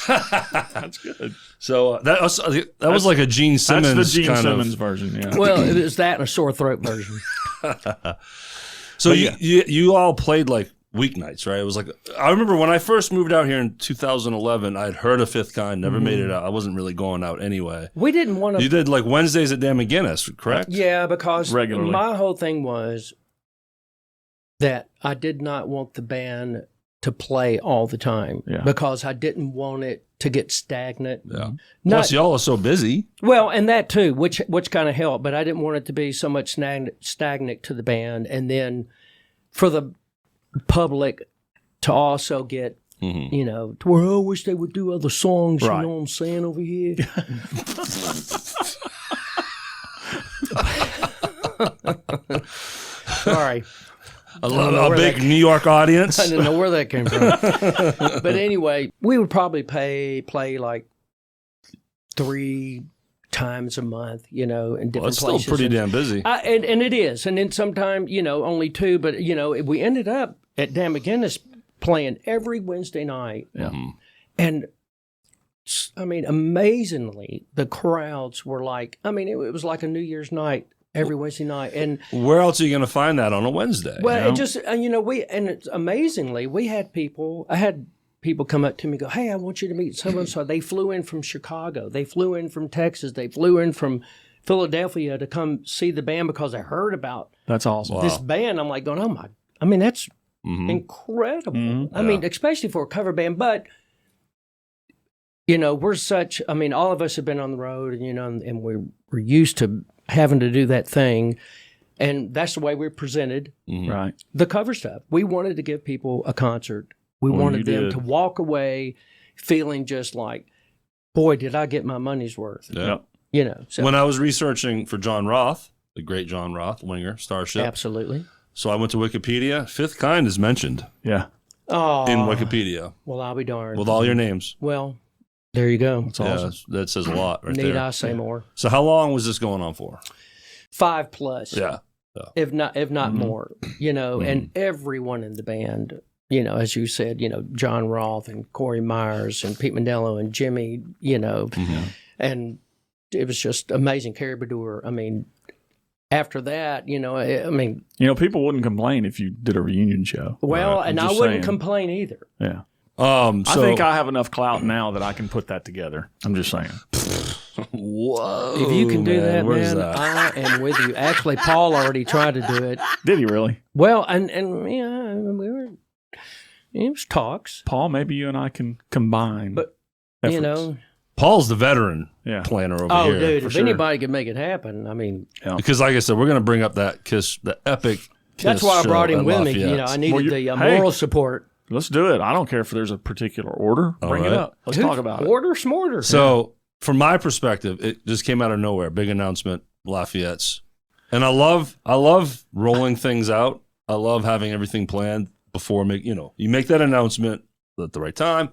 That's good. So that was like a Gene Simmons That's the Gene kind Simmons of version. Yeah. Well, it was that and a sore throat version. So you all played like weeknights, right? It was like I remember when I first moved out here in 2011. I'd heard of Fifth Kind, never made it out. I wasn't really going out anyway. We didn't want to... You did like Wednesdays at Dan McGinnis, correct? Yeah, because Regularly. my whole thing was that I did not want the band to play all the time because I didn't want it to get stagnant. Yeah. Plus, y'all are so busy. Well, and that too, which kind of helped, but I didn't want it to be so much stagnant to the band, and then for the public to also get, you know, to where I wish they would do other songs, Right. you know what I'm saying over here? Sorry. A big that- New York audience. I didn't know where that came from. But anyway, we would probably play like 3 times a month, you know, in different Well, it's still places. pretty damn busy. And it is. And then sometime, you know, only 2. But, you know, we ended up at Dan McGinnis playing every Wednesday night. Yeah. And, I mean, amazingly, the crowds were like, I mean, it was like a New Year's night every Wednesday night. And Where else are you going to find that on a Wednesday? well, it just, you know, amazingly, I had people come up to me and go, hey, I want you to meet so-and-so. They flew in from Chicago. They flew in from Texas. They flew in from Philadelphia to come see the band because I heard about That's awesome. this band. I'm like going, oh my, I mean, that's incredible. I mean, especially for a cover band, but you know, all of us have been on the road, and, you know, and we're used to having to do that thing. And that's the way we're presented. Right. The cover stuff. We wanted to give people a concert. We wanted them to walk away feeling just like, boy, did I get my money's worth. Yeah. Yep. You know. So When I was researching for John Roth, the great John Roth, winger, Starship. absolutely. So I went to Wikipedia. Fifth Kind is mentioned Yeah. Oh, in Wikipedia well, I'll be darned. with all your names. Well, there you go. That's awesome. That says a lot right Need there. I say more? So how long was this going on for? 5+. Yeah. If not more, you know, and everyone in the band, you know, as you said, you know, John Roth and Corey Myers and Pete Mendillo and Jimmy, you know, and it was just amazing. Carrie Badur. I mean, after that, you know, I mean, You know, people wouldn't complain if you did a reunion show. well, Right. and I'm I just wouldn't saying. complain either. Yeah. So, I think I have enough clout now that I can put that together. I'm just saying. Whoa. If you can do that, where's man, that? I am with you. Actually, Paul already tried to do it. Did he really? Well, and yeah, we were. It was talks, Paul, maybe you and I can combine. but efforts. you know, Paul's the veteran Yeah. planner over oh, here. dude, for if sure. anybody could make it happen, I mean, Because like I said, we're going to bring up that Kiss, the epic Kiss that's why I show brought him at with me. You Lafayette. know, I needed Well, the hey. moral support. Let's do it. I don't care if there's a particular order. Bring it right. up. Let's talk about it. Order smorter. So, from my perspective, it just came out of nowhere. Big announcement, Lafayette's, and I love rolling things out. I love having everything planned before you make that announcement at the right time,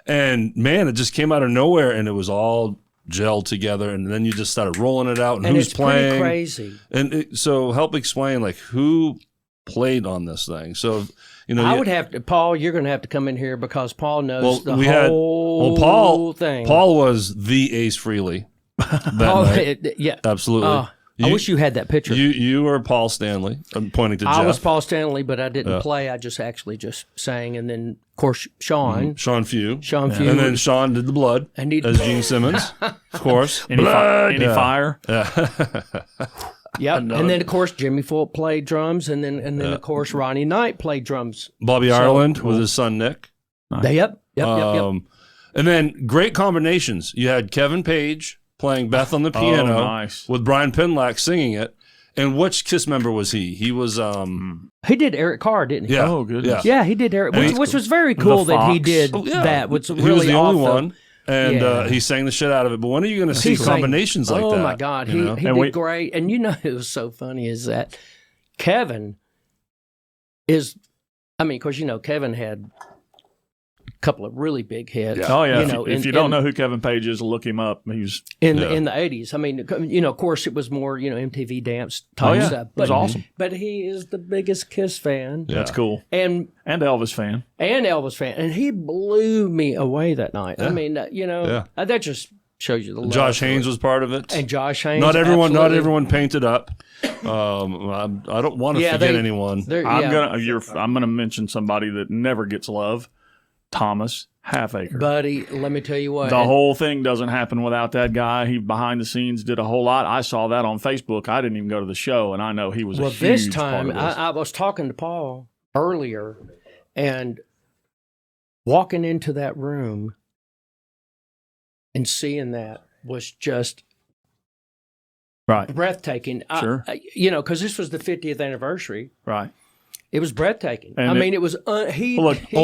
and man, it just came out of nowhere, and it was all gelled together, and then you just started rolling it out, and who's it's playing. pretty crazy. And so, help explain like who played on this thing. So, I would have to, Paul. You're going to have to come in here because Paul knows the we whole had Paul thing. Paul was the Ace Frehley that night. Yeah, Absolutely. I wish you had that picture. You were Paul Stanley. I'm pointing to Jeff. I was Paul Stanley, but I didn't play. I just sang, and then of course Sean, Sean Few. Sean Few, And then Sean did the blood And he- as Gene Simmons, of course. Any fire? Yep. And then of course Jimmy Fulp played drums, and then of course Ronnie Knight played drums. Bobby Ireland with his son Nick. Yep. And then great combinations. You had Kevin Page playing Beth on the piano nice. with Brian Pinlack singing it. And which Kiss member was he? He was He did Eric Carr, didn't he? yeah. Oh, goodness. Yeah, he did Eric, And which was very cool that he Fox. did Oh, yeah. that. Which he really was the only off one. And Yeah. he sang the shit out of it. But when are you going to see He sang- combinations like that? Oh my God, he you know? did great. And you know, it was so funny is that Kevin is, I mean, because you know, Kevin had couple of really big hits. Yeah. Oh yeah. You know, if you don't know who Kevin Page is, look him up. He's in the 80s. I mean, you know, of course, it was more, you know, MTV dance type stuff. It was awesome. But he is the biggest Kiss fan. That's cool. And Elvis fan. And he blew me away that night. I mean, you know, that just shows you the love. Josh Haynes was part of it. And Josh Haynes. Not everyone absolutely. painted up. I don't want to forget anyone. I'm gonna mention somebody that never gets love. Thomas Halfacre. Buddy, let me tell you what. The whole thing doesn't happen without that guy. He behind the scenes did a whole lot. I saw that on Facebook. I didn't even go to the show, and I know he was a huge this time, part of this. I was talking to Paul earlier, and walking into that room and seeing that was just right. breathtaking. Sure. You know, because this was the 50th anniversary. Right. It was breathtaking. And I mean, it was. He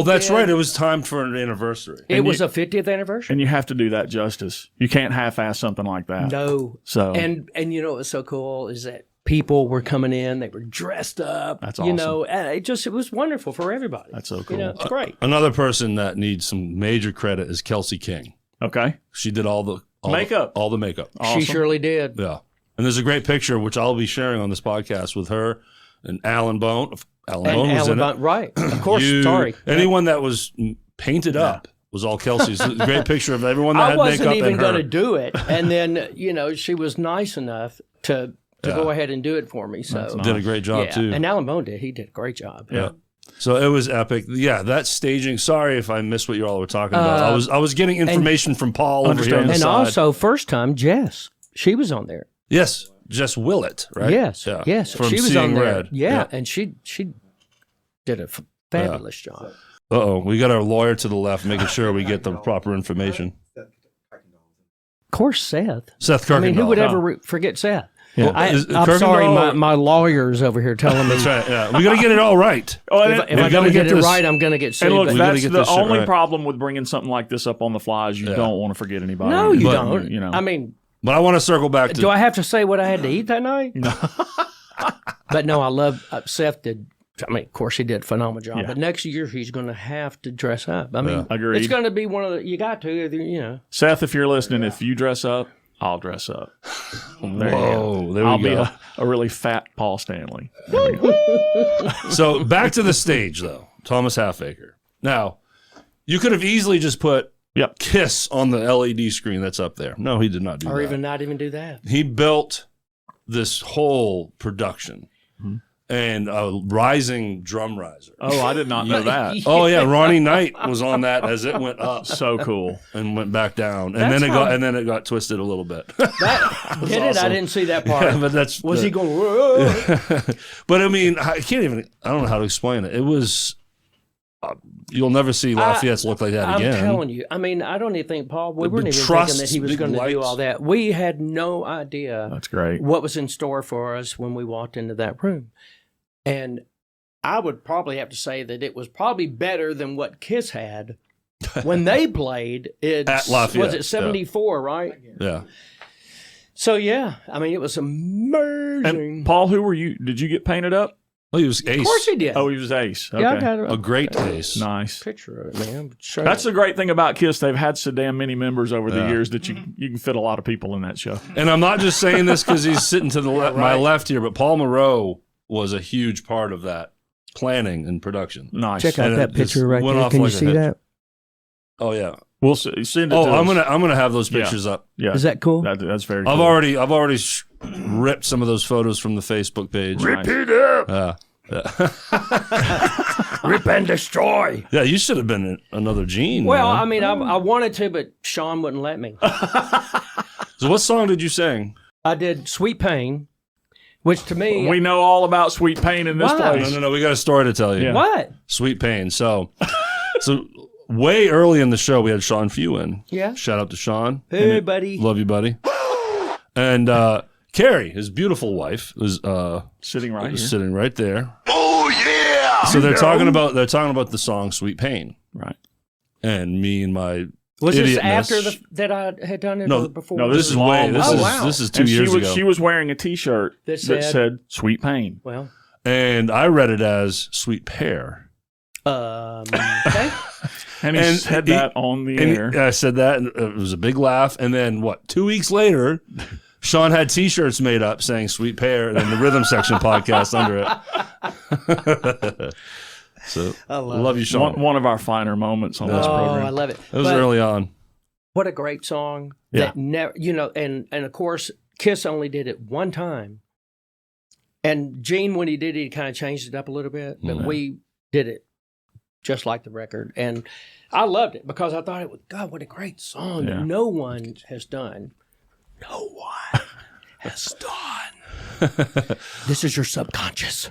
that's right. It was time for an anniversary. It was a 50th anniversary. And you have to do that justice. You can't half-ass something like that. No. So and you know what's so cool is that people were coming in. They were dressed up. That's awesome. You know, and it was wonderful for everybody. That's so cool. You know, it's great. Another person that needs some major credit is Kelsey King. Okay. She did all the makeup. All the makeup. Awesome. She surely did. Yeah. And there's a great picture, which I'll be sharing on this podcast with her and Alan Bone. Alan Bone was in it. Right. Of course. Sorry. Anyone that was painted up was all Kelsey's. A great picture of everyone that I had wasn't makeup even and her. going to do it. And then, you know, she was nice enough to go ahead and do it for me. So Did a great job, too. And Alan Bone did. He did a great job. Yeah. So it was epic. Yeah, that staging. Sorry if I missed what you all were talking about. I was getting information from Paul over here on the and side. also, first time, Jess. She was on there. Yes, Jess Willett, right? Yes. Yeah. Yes. From she was Seeing on there. Red. Yeah. And she did a fabulous job. Uh-oh. We got our lawyer to the left making sure we get the proper information. Of course, Seth. Seth Kirkendall. I mean, who would ever forget Seth? Yeah. I'm sorry, my lawyer's over here telling me. That's right. Yeah, we got to get it all right. If I don't get it right, I'm going to get sued. And look, but- that's get the this shit only right. problem with bringing something like this up on the fly is you don't want to forget anybody. No, you But, don't. You know. I mean, But I want to circle back to. do I have to say what I had to eat that night? No. But no, I love Seth did. I mean, of course, he did a phenomenal job. Yeah. But next year, he's going to have to dress up. I mean, Agreed. it's going to be one of the. You got to, you know. Seth, if you're listening, if you dress up, I'll dress up. There you Whoa, go. there we I'll go. be a really fat Paul Stanley. So back to the stage, though. Thomas Halfacre. Now, you could have easily just put Kiss on the LED screen that's up there. No, he did not do that. Or even not even do that. He built this whole production and a rising drum riser. Oh, I did not know that. Oh yeah, Ronnie Knight was on that as it went up So cool. and went back down, and then it got twisted a little bit. That did it? I didn't see that part. Yeah, but that's Was he going? Whoa? But I mean, I don't know how to explain it. It was. You'll never see Lafayette's look like that again. I'm telling you. I mean, I don't even think Paul. We weren't even trusts, thinking that he was big going to do lights. all that. We had no idea. That's great. What was in store for us when we walked into that room, and I would probably have to say that it was probably better than what Kiss had when they played. At Lafayette, Was it 74? Right. Yeah. So yeah, I mean, it was amazing. And Paul, who were you? Did you get painted up? Oh, he was Ace. Of course he did. Oh, he was Ace. Okay. Yeah, I got A great Ace. Nice. picture of it, man. Sure. That's the great thing about Kiss. They've had so damn many members over the years that you can fit a lot of people in that show. And I'm not just saying this because he's sitting to the my left here, but Paul Moreau was a huge part of that planning and production. Nice. Check out And that it just picture right went there. off Can you like a see hit. that? Oh yeah. We'll send it to I'm us. gonna have those pictures up. Yeah. Is that cool? That's very cool. I've already ripped some of those photos from the Facebook page. Nice. Rip and destroy. Yeah, you should have been another Gene. Well, man. I mean, I wanted to, but Sean wouldn't let me. So what song did you sing? I did Sweet Pain, which to me, We know all about Sweet Pain in this Why? place. No, we got a story to tell you. Yeah. what? Sweet Pain. So way early in the show, we had Sean Few in. Yeah. Shout out to Sean. Hey, buddy. Love you, buddy. And Carrie, his beautiful wife, was Sitting right here. sitting right there. Oh yeah! So they're talking about the song "Sweet Pain," Right. and me and my Was this idiotness- after that I had done it No, before? no, This is long way. This before. is wow. this is 2 And years ago. she was wearing a T-shirt That that said- said "Sweet Pain." Well, and I read it as "Sweet Pear." okay. And he said that on the air. I said that, and it was a big laugh. And then, 2 weeks later, Sean had T-shirts made up saying "Sweet Pear" and then the Rhythm Section podcast under it. So I love you, Sean. One of our finer moments on this program. I love it. It was early on. What a great song. Yeah. That never, and of course, Kiss only did it one time. And Gene, when he did it, he kind of changed it up a little bit. But we did it just like the record. And I loved it because I thought, God, what a great song that no one has done. No one has done. This is your subconscious.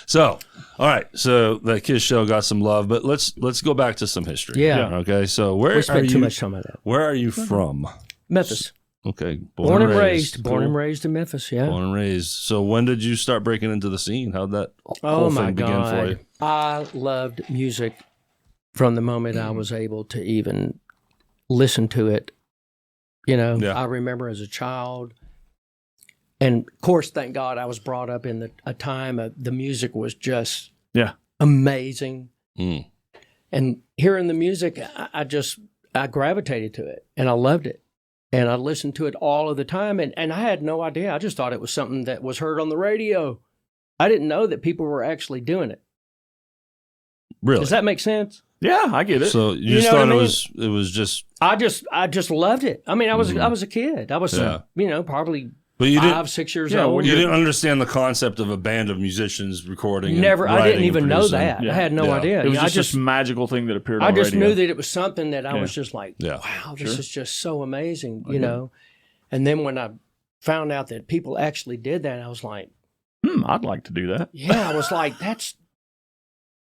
So, all right. So the Kiss show got some love, but let's go back to some history. Yeah. Okay. So where We are spent you? too much time on that. Where are you from? Memphis. Okay. Born and raised. Cool. Born and raised in Memphis, yeah. Born and raised. So when did you start breaking into the scene? How'd that Oh whole my thing begin for you? God. I loved music from the moment I was able to even listen to it. I remember as a child. And of course, thank God I was brought up in a time of the music was just amazing. Mm. And hearing the music, I gravitated to it and I loved it. And I listened to it all of the time. And I had no idea. I just thought it was something that was heard on the radio. I didn't know that people were actually doing it. Really? Does that make sense? Yeah, I get it. So you just know thought what I it was just. I just loved it. I mean, I was a kid. I was probably But you 5, 6 years old. You didn't understand the concept of a band of musicians recording. and Never. I didn't writing even and know producing. that. I had no idea. It was I just this magical thing that appeared on I the just radio. knew that it was something that I was just like, Yeah. wow, this is just so amazing, And then when I found out that people actually did that, I was like, I'd like to do that. yeah, I was like, that's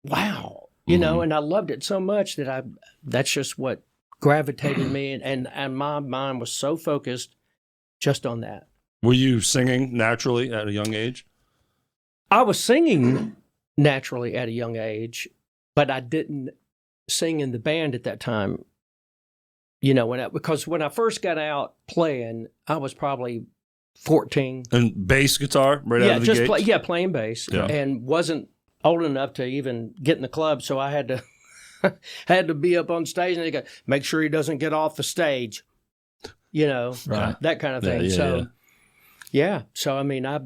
wow, and I loved it so much that that's just what gravitated me, and my mind was so focused just on that. Were you singing naturally at a young age? I was singing naturally at a young age, but I didn't sing in the band at that time. Because when I first got out playing, I was probably 14. And bass guitar right out of the gate? Playing bass, Yeah. and wasn't old enough to even get in the club, so I had to be up on stage, and they go, make sure he doesn't get off the stage, Right. that kind of thing. Yeah. So I mean, I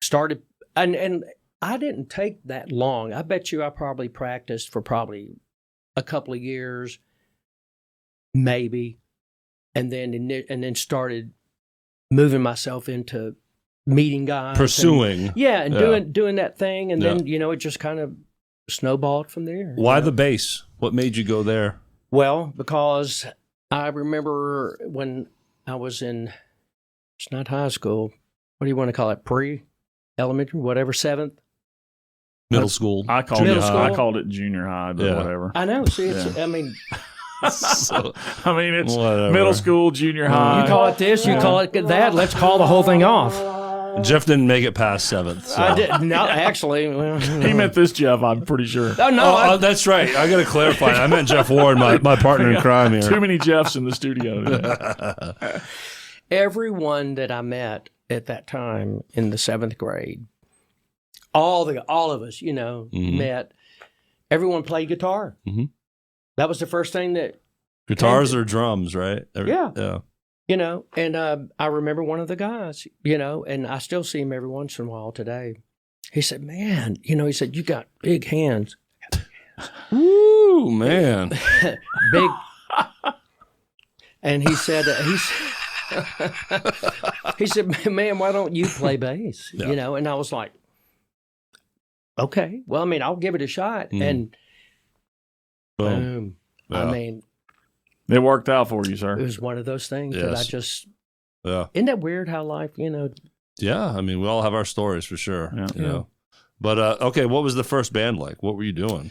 started, and I didn't take that long. I bet you I probably practiced for probably a couple of years, maybe, and then started moving myself into meeting guys, Pursuing. doing that thing, and then it just kind of snowballed from there. Why the bass? What made you go there? Well, because I remember when I was in, it's not high school, what do you want to call it, pre-elementary, whatever, 7th? Middle school. I called Middle school? I called it junior high, but whatever. I know, see, I mean, So, it's whatever. middle school, junior high. you call it this, you call it that, let's call the whole thing off. Jeff didn't make it past 7th. So. I did not actually. Well, He meant this Jeff, I'm pretty sure. oh, no, Oh, that's right. I got to clarify. I meant Jeff Ward, my partner in crime here. Too many Jeffs in the studio today. everyone that I met at that time in the 7th grade, all of us, met. Everyone played guitar. Mm-hmm. That was the first thing that Guitars or drums, right? Yeah. And I remember one of the guys, and I still see him every once in a while today. He said, man, he said, you got big hands. Ooh, man. Big. And he said, he said, man, why don't you play bass? Yeah. And I was like, okay, well, I mean, I'll give it a shot. And boom. Yeah. I mean, It worked out for you, sir. it was one of those things that I Yes. just, Yeah. isn't that weird how life, Yeah. I mean, we all have our stories for sure. Yeah. You know. But okay, what was the first band like? What were you doing?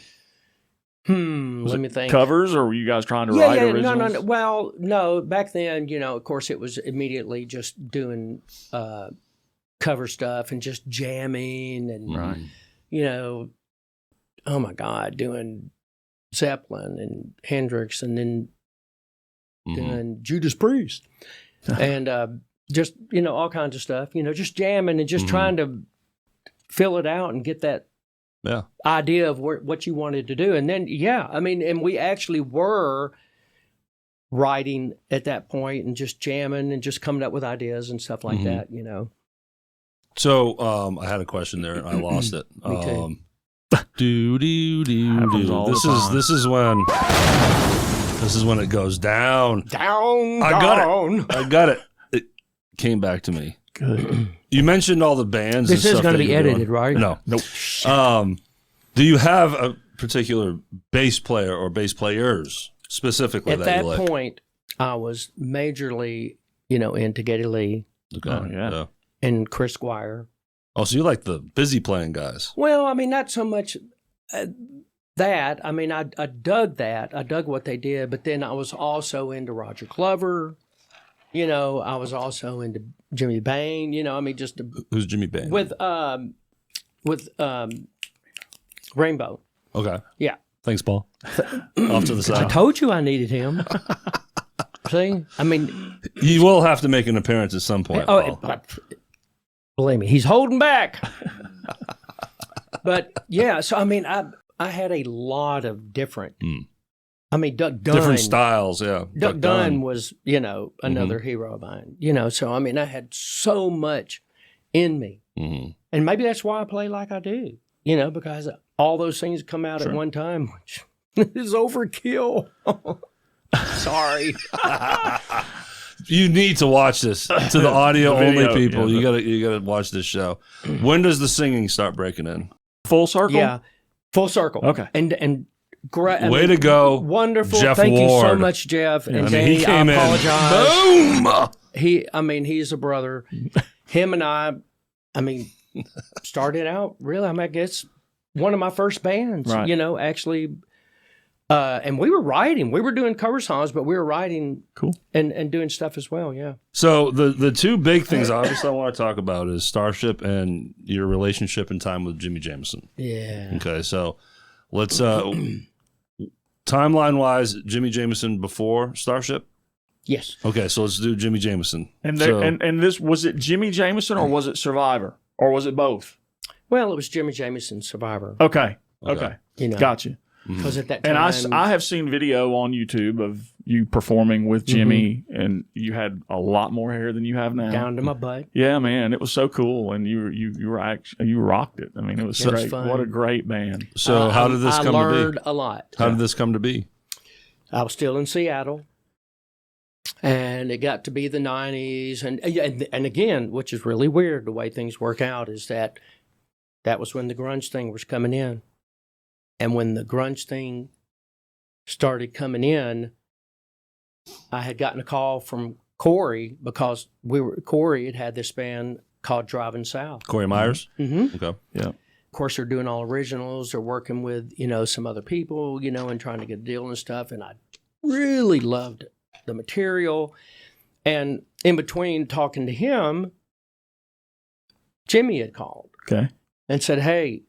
let me think. Covers, or were you guys trying to write originals? No. Well, no, back then, of course, it was immediately just doing cover stuff and just jamming and, Right. oh my God, doing Zeppelin and Hendrix and then doing Judas Priest and just, all kinds of stuff, just jamming and just trying to fill it out and get that idea of what you wanted to do. And then, and we actually were writing at that point and just jamming and just coming up with ideas and stuff like that, So I had a question there and I lost it. Me too. This is when it goes down. I got it. It came back to me. Good. You mentioned all the bands. This is going to be edited, doing. right? No. Nope. Do you have a particular bass player or bass players specifically at that you like? point? I was majorly, into Geddy Lee. Okay. Oh, yeah. And Chris Squire. Oh, so you like the busy playing guys? Well, I mean, not so much that. I mean, I dug that. I dug what they did, but then I was also into Roger Glover. I was also into Jimmy Bain. Who's Jimmy Bain? With Rainbow. Okay. Yeah. Thanks, Paul. Off to the side. I told you I needed him. See, I mean, you will have to make an appearance at some point. But believe me, he's holding back. But yeah, so I mean, I had a lot of different. I mean, Duck Dunn. Different styles, yeah. Duck Dunn was, another hero of mine. So I mean, I had so much in me, and maybe that's why I play like I do. Because all those things come out at one time, which is overkill. Sorry. You need to watch this. To the audio only people, you gotta watch this show. When does the singing start breaking in? Full circle? Yeah, full circle. Okay. And great. Way to go, wonderful. Jeff Thank Ward. you so much, Jeff. And he Danny, came I apologize. Boom. He's a brother. Him and I started out really. I guess one of my first bands. Right. Actually. And we were writing. We were doing cover songs, but we were writing and doing stuff as well, yeah. So the two big things obviously I want to talk about is Starship and your relationship and time with Jimi Jamison. Yeah. Okay, so let's timeline-wise, Jimi Jamison before Starship? Yes. Okay, so let's do Jimi Jamison. And this was it Jimi Jamison or was it Survivor? Or was it both? Well, it was Jimi Jamison Survivor. Okay. Gotcha. Because at that time, and I have seen video on YouTube of you performing with Jimmy, and you had a lot more hair than you have now, down to my butt. Yeah, man, it was so cool, and you rocked it. I mean, it was great. Fun. What a great band. So how did this come to be? I learned a lot. How did this come to be? I was still in Seattle, and it got to be the 90s, and again, which is really weird, the way things work out is that was when the grunge thing was coming in. And when the grunge thing started coming in, I had gotten a call from Corey because Corey had this band called Driving South. Corey Myers? Mm-hmm. Okay. Yeah. Of course, they're doing all originals. They're working with, some other people, and trying to get a deal and stuff. And I really loved the material. And in between talking to him, Jimmy had called. Okay. And said, hey,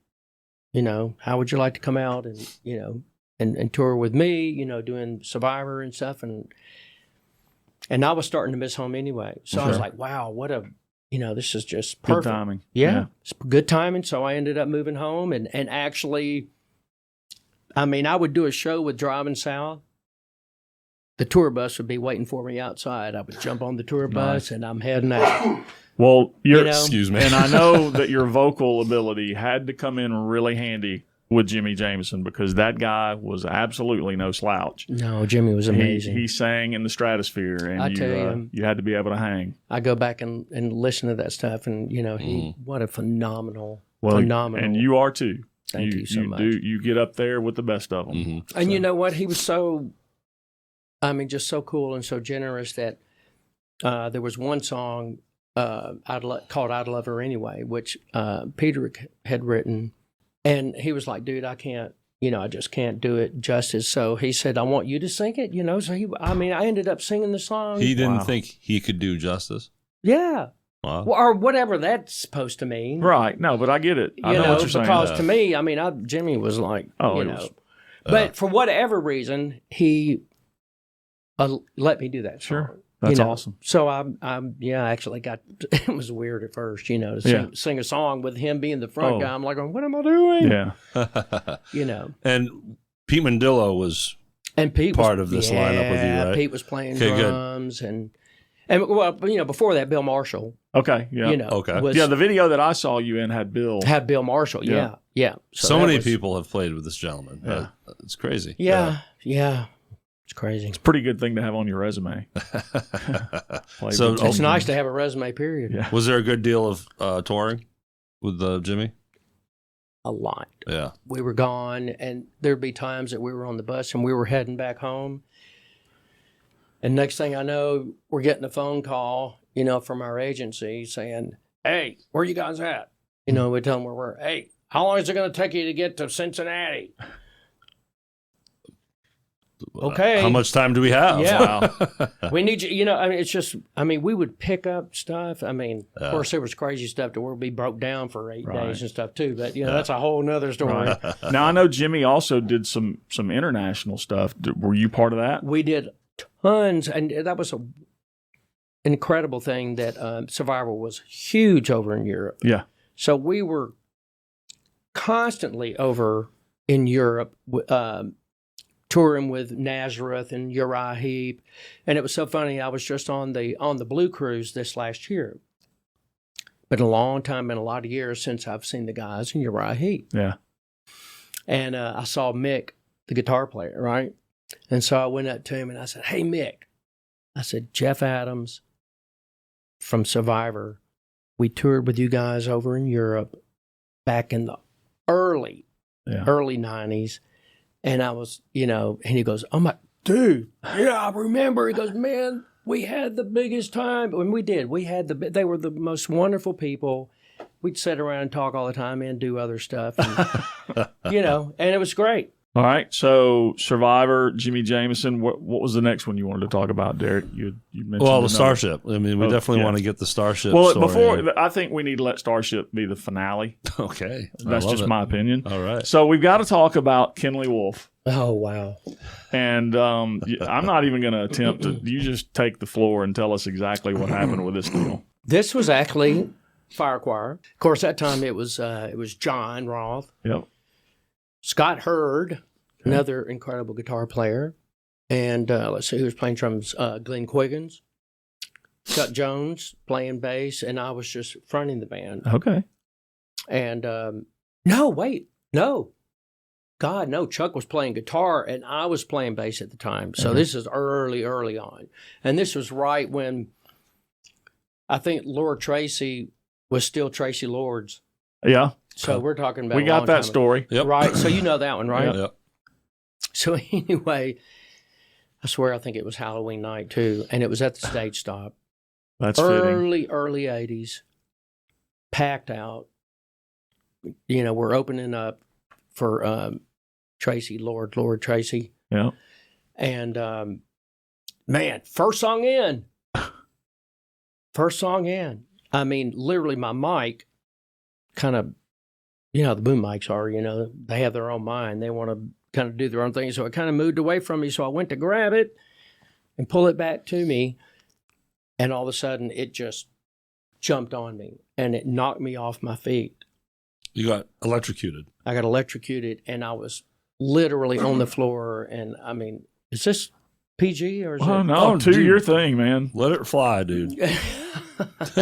how would you like to come out and, and tour with me, doing Survivor and stuff. And I was starting to miss home anyway. So I was like, wow, what a, this is just perfect. Good timing. Yeah. It's good timing. So I ended up moving home and actually, I would do a show with Driving South. The tour bus would be waiting for me outside. I would jump on the tour bus and I'm heading out. Well, excuse me. And I know that your vocal ability had to come in really handy with Jimi Jamison because that guy was absolutely no slouch. No, Jimmy was amazing. He sang in the stratosphere, and I tell you, you had to be able to hang. I go back and listen to that stuff, and what a phenomenal. And you are too. Thank you so much. You get up there with the best of them. Mm-hmm. And you know what? He was so, just so cool and so generous that there was one song called I'd Love Her Anyway, which Peter had written. And he was like, dude, I can't, I just can't do it justice. So he said, I want you to sing it, So I ended up singing the song. He didn't think he could do justice? Yeah. Wow. Well, or whatever that's supposed to mean. Right. No, but I get it. I know what you're saying. Because to me, Jimmy was like, But for whatever reason, he let me do that song. Sure. That's awesome. So I actually got, it was weird at first, to sing a song with him being the front guy. I'm like, what am I doing? Yeah. And Pete Mendillo was part of this lineup with you, right? Pete was playing drums and well, before that, Bill Marshall. Okay, yeah. The video that I saw you in had Bill Marshall, yeah. So many people have played with this gentleman. Yeah. It's crazy. Yeah. It's crazy. It's a pretty good thing to have on your resume. So it's nice to have a resume, period. Yeah. Was there a good deal of touring with Jimmy? A lot. Yeah. We were gone, and there'd be times that we were on the bus and we were heading back home. And next thing I know, we're getting a phone call, from our agency saying, "Hey, where you guys at?" We tell them where we're. "Hey, how long is it going to take you to get to Cincinnati?" Okay. How much time do we have? Yeah. We need you. It's just, we would pick up stuff. Of course, there was crazy stuff to where we broke down for 8 days and stuff too. But, that's a whole nother story. Now, I know Jimmy also did some international stuff. Were you part of that? We did tons. And that was an incredible thing that Survivor was huge over in Europe. Yeah. So we were constantly over in Europe, touring with Nazareth and Uriah Heep. And it was so funny, I was just on the Blue Cruise this last year. Been a long time, been a lot of years since I've seen the guys in Uriah Heep. Yeah. And I saw Mick, the guitar player, right? And so I went up to him and I said, "Hey, Mick." I said, "Jeff Adams from Survivor, we toured with you guys over in Europe back in the early 90s. And I was, and he goes, "Oh my, dude, yeah, I remember." He goes, "Man, we had the biggest time." And we did. They were the most wonderful people. We'd sit around and talk all the time and do other stuff. And, and it was great. All right. So Survivor, Jimi Jamison. What was the next one you wanted to talk about, Derek? You mentioned the Starship. We definitely want to get the Starship. Well, story. I think we need to let Starship be the finale. Okay. That's just my opinion. All right. So we've got to talk about Kenley Wolf. Oh, wow. And I'm not even going to attempt to. You just take the floor and tell us exactly what happened with this deal. This was actually Fire Choir. Of course, that time it was John Roth. Yep. Scott Hurd, another incredible guitar player. And let's see who was playing drums. Glenn Quiggins. Chuck Jones playing bass. And I was just fronting the band. Okay. And no. God, no. Chuck was playing guitar and I was playing bass at the time. So this is early on. And this was right when I think Lord Tracy was still Tracy Lords. Yeah. So we're talking about. We got that story. Yep. Right. So you know that one, right? Yep. So anyway, I swear I think it was Halloween night too. And it was at the Stage Stop. That's early 80s. Packed out. We're opening up for Tracy, Lord Tracy. Yeah. And man, first song in. Literally my mic kind of, the boom mics are, they have their own mind. They want to kind of do their own thing. So it kind of moved away from me. So I went to grab it and pull it back to me. And all of a sudden it just jumped on me and it knocked me off my feet. You got electrocuted. I got electrocuted and I was literally on the floor. And is this PG or is it? No, do your thing, man. Let it fly, dude.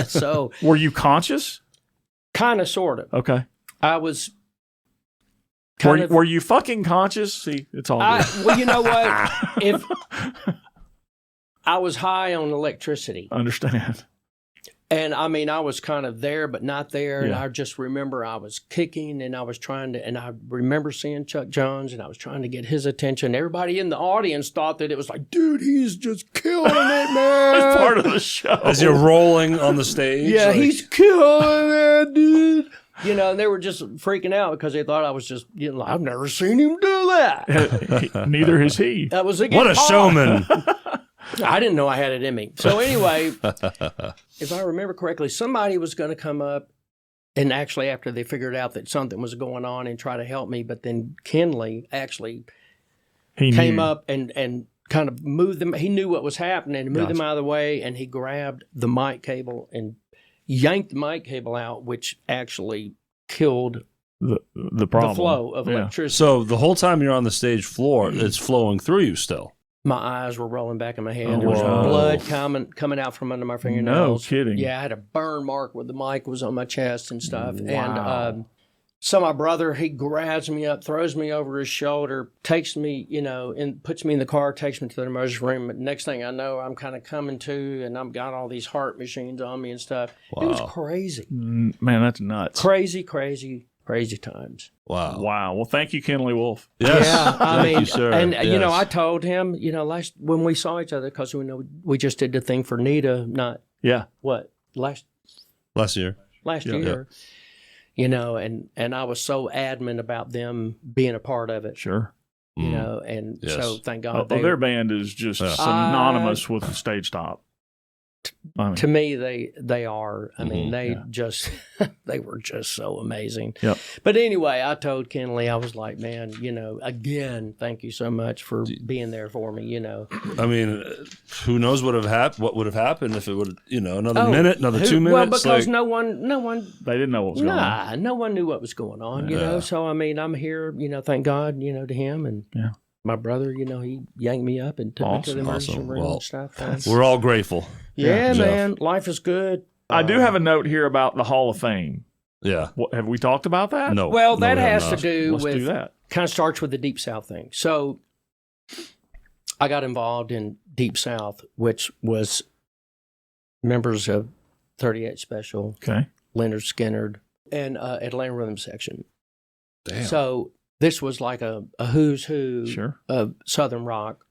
So were you conscious? Kind of, sort of. Okay. I was. Were you fucking conscious? See, it's all good. Well, you know what? If I was high on electricity. Understand. And I was kind of there, but not there. Yeah. And I just remember I was kicking and I was trying to, and I remember seeing Chuck Jones and I was trying to get his attention. Everybody in the audience thought that it was like, dude, he's just killing it, man. It's part of the show. As you're rolling on the stage. Yeah, he's killing it, dude. And they were just freaking out because they thought I was just, I've never seen him do that. Neither has he. That was a what a showman. I didn't know I had it in me. So anyway, if I remember correctly, somebody was going to come up and actually after they figured out that something was going on and try to help me, but then Kenley actually came up and kind of moved them. He knew what was happening and moved Gotcha. them out of the way, and he grabbed the mic cable and yanked the mic cable out, which actually killed The problem. the flow of electricity. So the whole time you're on the stage floor, it's flowing through you still. My eyes were rolling back in my head. Oh, There was whoa. blood coming out from under my fingernails. No kidding. Yeah, I had a burn mark where the mic was on my chest and stuff. Wow. And so my brother, he grabs me up, throws me over his shoulder, takes me, and puts me in the car, takes me to the emergency room. But next thing I know, I'm kind of coming to, and I've got all these heart machines on me and stuff. It was crazy. Man, that's nuts. Crazy times. Wow. Wow. Well, thank you, Kenley Wolf. Yes. Yeah, I Thank mean, you, sir. and Yes. I told him, when we saw each other, because we just did the thing for Nita, not Yeah. what last year. year, and I was so adamant about them being a part of it, Sure. and Yes. so thank Oh, God their band is just synonymous with the stage top. I mean, to me they are. I mean, they Yeah. just they were just so amazing. Yep. But anyway, I told Kenley, I was like, man, again, thank you so much for being there for me. I mean, who knows what would have happened if it would, another minute, another 2 minutes. Well, because no one. they didn't know what was going on. No one knew what was going on, Yeah. So, I mean, I'm here, thank God, to him. And Yeah. my brother, he yanked me up and took me to the emergency room Well, and stuff. We're all grateful. Yeah, Jeff. man, life is good. I do have a note here about the Hall of Fame. Yeah. Have we talked about that? No. Well, no, that we have has to not. do Let's with, do that. kind of starts with the Deep South thing. So I got involved in Deep South, which was members of 38 Special, Okay. Leonard Skinner, and Atlanta Rhythm Section. Damn. So this was like a who's who Sure. of Southern rock.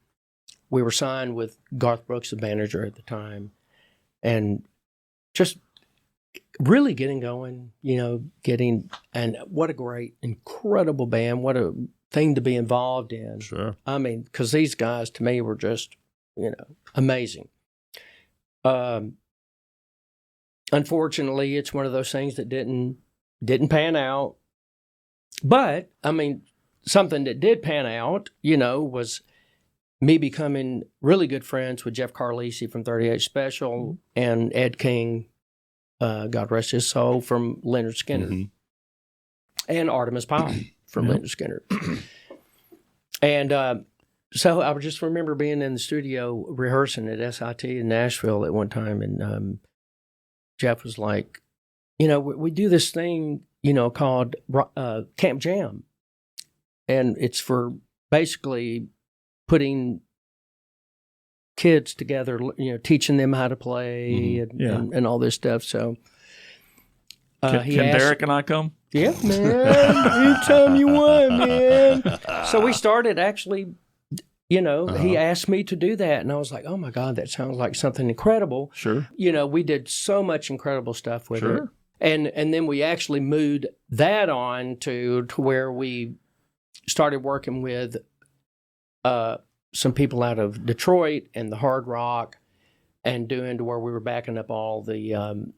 We were signed with Garth Brooks, the manager at the time, and just really getting going, and what a great, incredible band. What a thing to be involved in. Sure. I mean, because these guys to me were just, amazing. Unfortunately, it's one of those things that didn't pan out. But I mean, something that did pan out, was me becoming really good friends with Jeff Carlisi from 38 Special and Ed King, God rest his soul, from Leonard Skinner, Mhm. and Artemis Pyle from Leonard Skinner. And so I just remember being in the studio rehearsing at SIT in Nashville at one time, and Jeff was like, we do this thing, called Camp Jam, and it's for basically putting kids together, teaching them how to play and all this stuff. So Can he asked, Derek and I come? yeah, man, anytime you want, man. So we started actually, he asked me to do that, and I was like, oh my God, that sounds like something incredible. Sure. We did so much incredible stuff with it. Sure. And then we actually moved that on to where we started working with some people out of Detroit and the hard rock, and doing to where we were backing up all the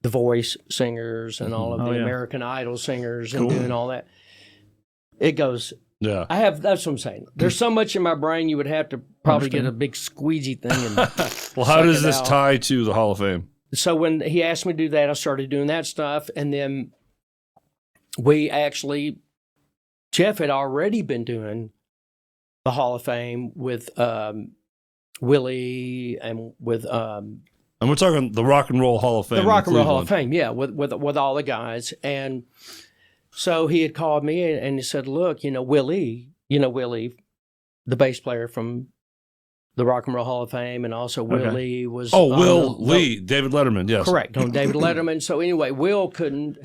Voice singers and all of the American Idol singers and doing all that. It goes. Yeah. That's what I'm saying. There's so much in my brain, you would have to probably get a big squeegee thing. And Well, how does it this out. tie to the Hall of Fame? So when he asked me to do that, I started doing that stuff. And then Jeff had already been doing the Hall of Fame with Willie and with And we're talking the Rock and Roll Hall of Fame. the Rock and Roll Hall of Cleveland. Fame, yeah, with all the guys. And so he had called me and he said, look, Willie, the bass player from the Rock and Roll Hall of Fame, and also Willie was Oh, on Will the- Lee, David Letterman, yes. correct, on David Letterman. So anyway, Will couldn't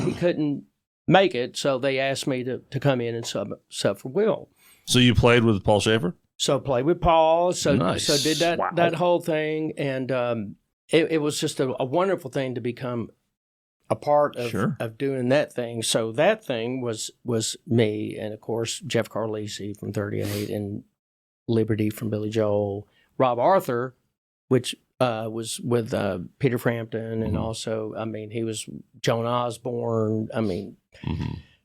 make it, so they asked me to come in and sub for Will. So you played with Paul Schaefer? So played with Paul, so Nice. did that whole thing, and it was just a wonderful thing to become a part of doing that thing. So that thing was me, and of course Jeff Carlisi from 38, and Liberty from Billy Joel, Rob Arthur, which was with Peter Frampton, and also, I mean, he was Joan Osborne. I mean,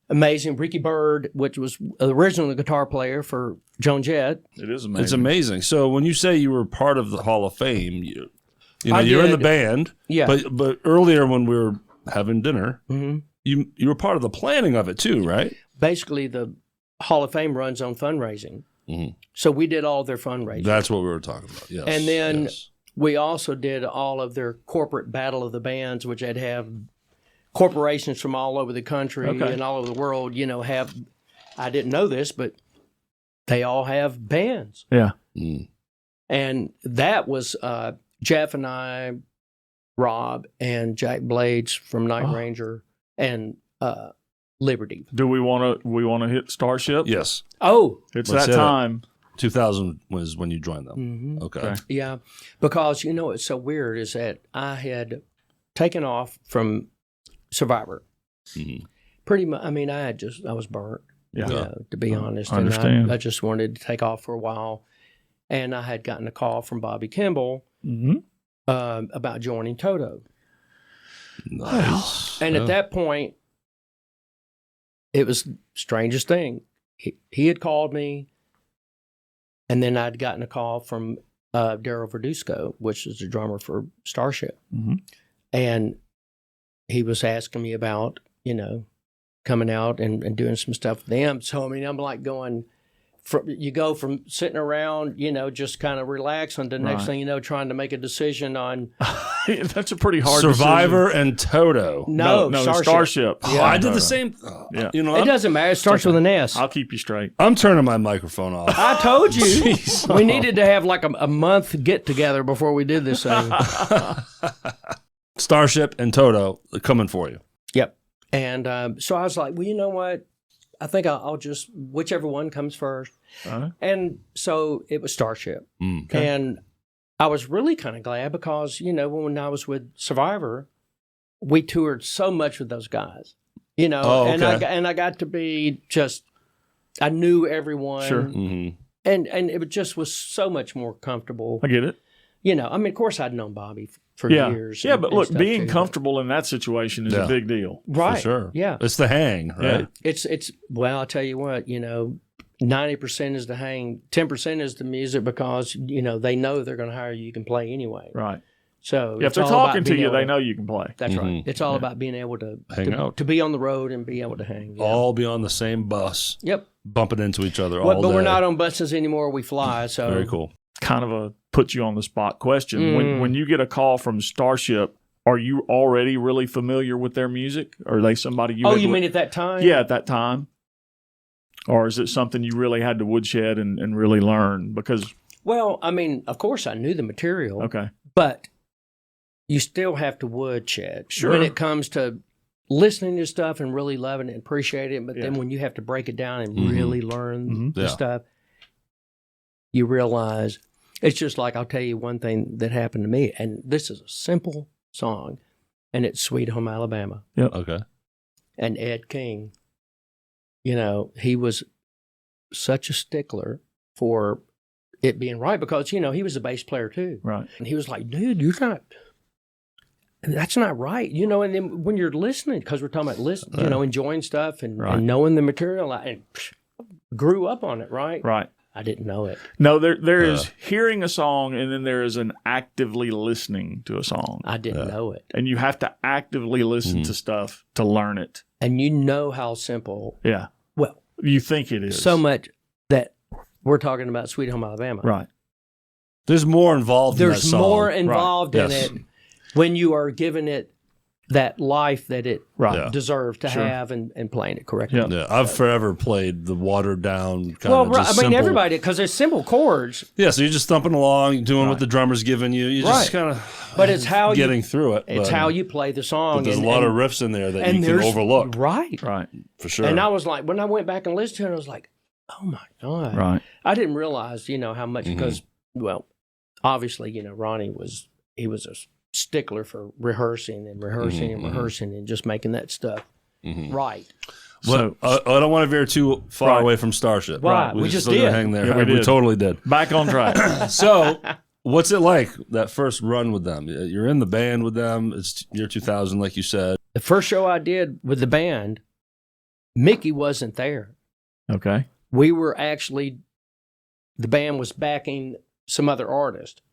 amazing. Ricky Byrd, which was originally the guitar player for Joan Jett. It is amazing. It's amazing. So when you say you were part of the Hall of Fame, you're in the band. Yeah. But earlier when we were having dinner, you were part of the planning of it too, right? Basically, the Hall of Fame runs on fundraising. So we did all their fundraising. That's what we were talking about. Yes. And then we also did all of their corporate battle of the bands, which had have corporations from all over the country and all over the world, have, I didn't know this, but they all have bands. Yeah. And that was Jeff and I, Rob, and Jack Blades from Night Ranger, and Liberty. Do we want to hit Starship? Yes. Oh, It's Let's that hit it. time. 2000 was when you joined them. Okay. yeah. Because, what's so weird is that I had taken off from Survivor. Pretty much, I was burnt, to be honest. I understand. And I just wanted to take off for a while. And I had gotten a call from Bobby Kimball about joining Toto. Nice. And at that point, it was the strangest thing. He had called me, and then I'd gotten a call from Daryl Verduzco, which is the drummer for Starship. And he was asking me about, coming out and doing some stuff with them. So, I'm like going, you go from sitting around, just kind of relaxing to the next thing you know, trying to make a decision on. That's a pretty hard Survivor and Toto. No, Starship. Oh, I did the same. Yeah. It doesn't matter. It starts with an S. I'll keep you straight. I'm turning my microphone off. I told you. We needed to have like a month get together before we did this thing. Starship and Toto are coming for you. Yep. And so I was like, well, you know what? I think I'll just, whichever one comes first. And so it was Starship. And I was really kind of glad because, when I was with Survivor, we toured so much with those guys, and I got to be just, I knew everyone. Sure. And it just was so much more comfortable. I get it. Of course I'd known Bobby for years. Yeah, and- but and look, stuff being too. comfortable in that situation is a big deal. Right. For sure. Yeah. It's the hang, right? It's well, I'll tell you what, 90% is the hang, 10% is the music because, they know they're going to hire you. You can play anyway. Right. So If they're talking to you, they know you can play. That's right. It's all about being able to Hang out. to be on the road and be able to hang. Yeah. All be on the same bus, Yep. bumping into each other all But day. we're not on buses anymore. We fly. So Very cool. Kind of a put you on the spot question. When you get a call from Starship, are you already really familiar with their music? Are they somebody you? Oh, you mean at that time? Yeah, at that time. Or is it something you really had to woodshed and really learn? Because Well, of course I knew the material. okay, But you still have to woodshed Sure. when it comes to listening to stuff and really loving it and appreciating it. But then when you have to break it down and really learn the Yeah. stuff, you realize it's just like, I'll tell you one thing that happened to me. And this is a simple song, and it's Sweet Home Alabama. Okay. And Ed King, he was such a stickler for it being right because, he was a bass player too. right. And he was like, dude, that's not right. And then when you're listening, because we're talking about listening, enjoying stuff and knowing the material, and grew up on it, right? Right. I didn't know it. No, there is hearing a song, and then there is an actively listening to a song. I didn't know it. And you have to actively listen to stuff to learn it. And you know how simple, Yeah. well, You think it is. so much that we're talking about Sweet Home Alabama. Right. There's more involved in that There's song. more involved in Yes. it when you are giving it that life that it Right. deserves to Sure. have and playing it correctly. Yeah. Yeah, I've forever played the watered down kind Well, of just I mean, simple. everybody, because there's simple chords, Yeah, so you're just thumping along, doing what the drummer's giving you. You just Right. kind of but it's how getting you, through it. it's but- how you play the song. But there's and, a lot and, of riffs in there that and you can there's- overlook. Right. Right. For sure. And I was like, when I went back and listened to it, I was like, oh my God. Right. I didn't realize, how much, because, well, obviously, Ronnie was a stickler for rehearsing and rehearsing and rehearsing and just making that stuff right. Well, I don't want to veer too far Right. away from Starship. Right. We just still gonna did. hang there. Yeah, we we did. totally did. Back on track. So, what's it like, that first run with them? You're in the band with them. It's year 2000, like you said. The first show I did with the band, Mickey wasn't there. Okay. We were actually, the band was backing some other artist,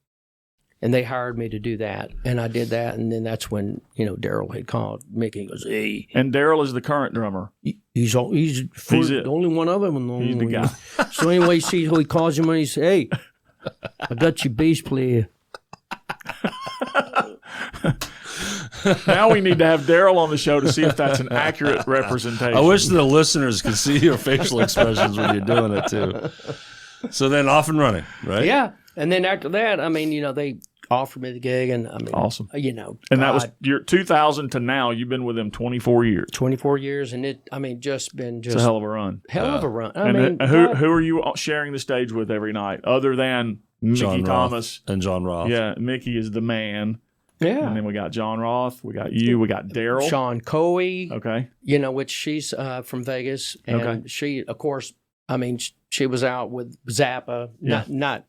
and they hired me to do that, and I did that, and then that's when Daryl had called Mickey and goes, "Hey," And Daryl is the current drummer. he's it. the only one of them. He's the guy. So anyway, see who he calls him when he says, "Hey, I got your bass player." Now we need to have Daryl on the show to see if that's an accurate representation. I wish the listeners could see your facial expressions when you're doing it too. So then off and running, right? Yeah, and then after that, they offered me the gig, and awesome. And that was your 2000 to now. You've been with them 24 years. 24 years, and it's a hell of a run. Hell of a run. Who are you sharing the stage with every night, other than Mickey John Thomas Roth and John Roth? Yeah, Mickey is the man. Yeah. And then we got John Roth, we got you, we got Daryl. Sean Coey. Okay. Which she's from Vegas. And she, of course, she was out with Zappa. Not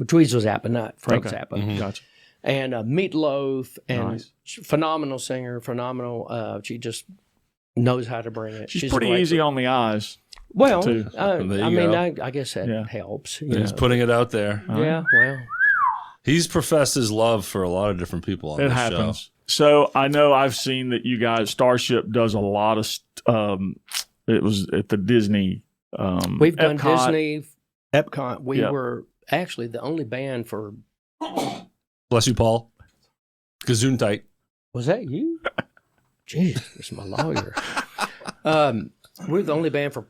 Tweez was Zappa, not Frank Zappa. Mm-hmm. Gotcha. And Meatloaf, and nice. phenomenal singer, phenomenal. She just knows how to bring it. She's pretty easy on the eyes. Well, There I guess that helps. He's putting it out there. Yeah, well. He's professed his love for a lot of different people on this happens. show. So I know I've seen that you guys, Starship does a lot of, it was at the Disney. We've done Epcot. Disney, Epcot. We were actually the only band for. Bless you, Paul. Gesundheit. Was that you? Jeez, it's my lawyer. We're the only band for,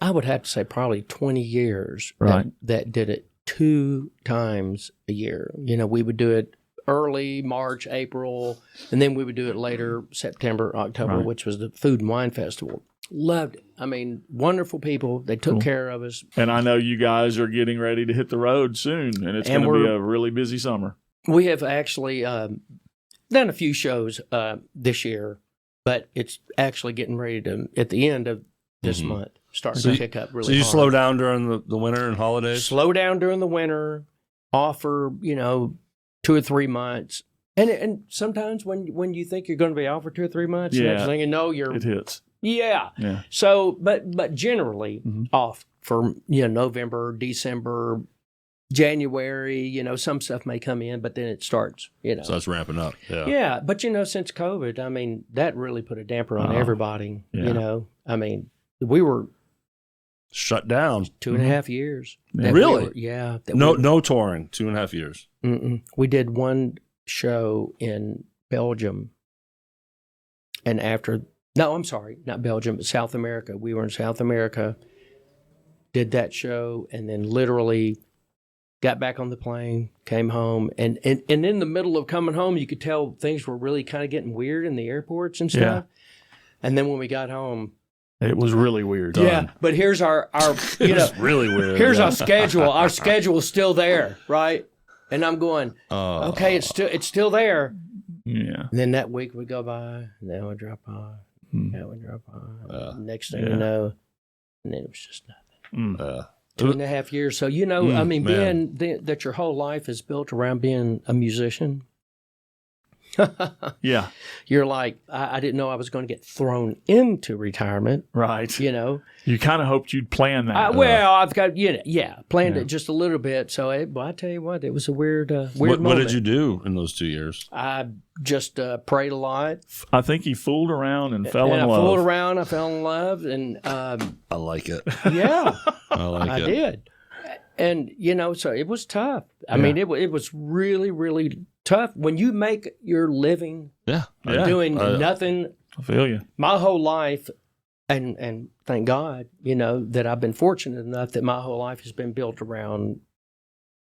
I would have to say, probably 20 years that did it 2 times a year. We would do it early March, April, and then we would do it later September, October, which was the Food and Wine Festival. Loved it. Wonderful people. They took care of us. And I know you guys are getting ready to hit the road soon, and it's going to be a really busy summer. We have actually done a few shows this year, but it's actually getting ready to, at the end of this month, start to pick up really hard. So you slow down during the winter and holidays? Slow down during the winter, off for, 2 or 3 months. And sometimes when you think you're going to be off for 2 or 3 months, next thing you know, it hits. Yeah. So, but generally off for, November, December, January, some stuff may come in, but then it starts, So it's ramping up. Yeah. Yeah. But, since COVID, that really put a damper on everybody, we were shut down 2.5 years. Really? No touring, 2.5 years. We did one show in Belgium, and not Belgium, but South America. We were in South America, did that show, and then literally got back on the plane, came home, and in the middle of coming home, you could tell things were really kind of getting weird in the airports and stuff. And then when we got home, it was really weird. Yeah, but here's our really weird. Here's our schedule. Our schedule's still there, right? And I'm going, okay, it's still there. Yeah. And then that week would go by, and that would drop by, that would drop by. Next thing you know, and then it was just nothing. 2.5 years. So being that your whole life is built around being a musician. Yeah. You're like, I didn't know I was going to get thrown into retirement. Right. You kind of hoped you'd plan that. I've got, planned it just a little bit. So, I tell you what, it was a weird moment. What did you do in those 2 years? I just prayed a lot. I think he fooled around and fell in love. I fooled around, I fell in love. And I like it. Yeah. I did. And, so it was tough. I mean, it was really, really tough when you make your living doing nothing. I feel you. My whole life, and thank God, that I've been fortunate enough that my whole life has been built around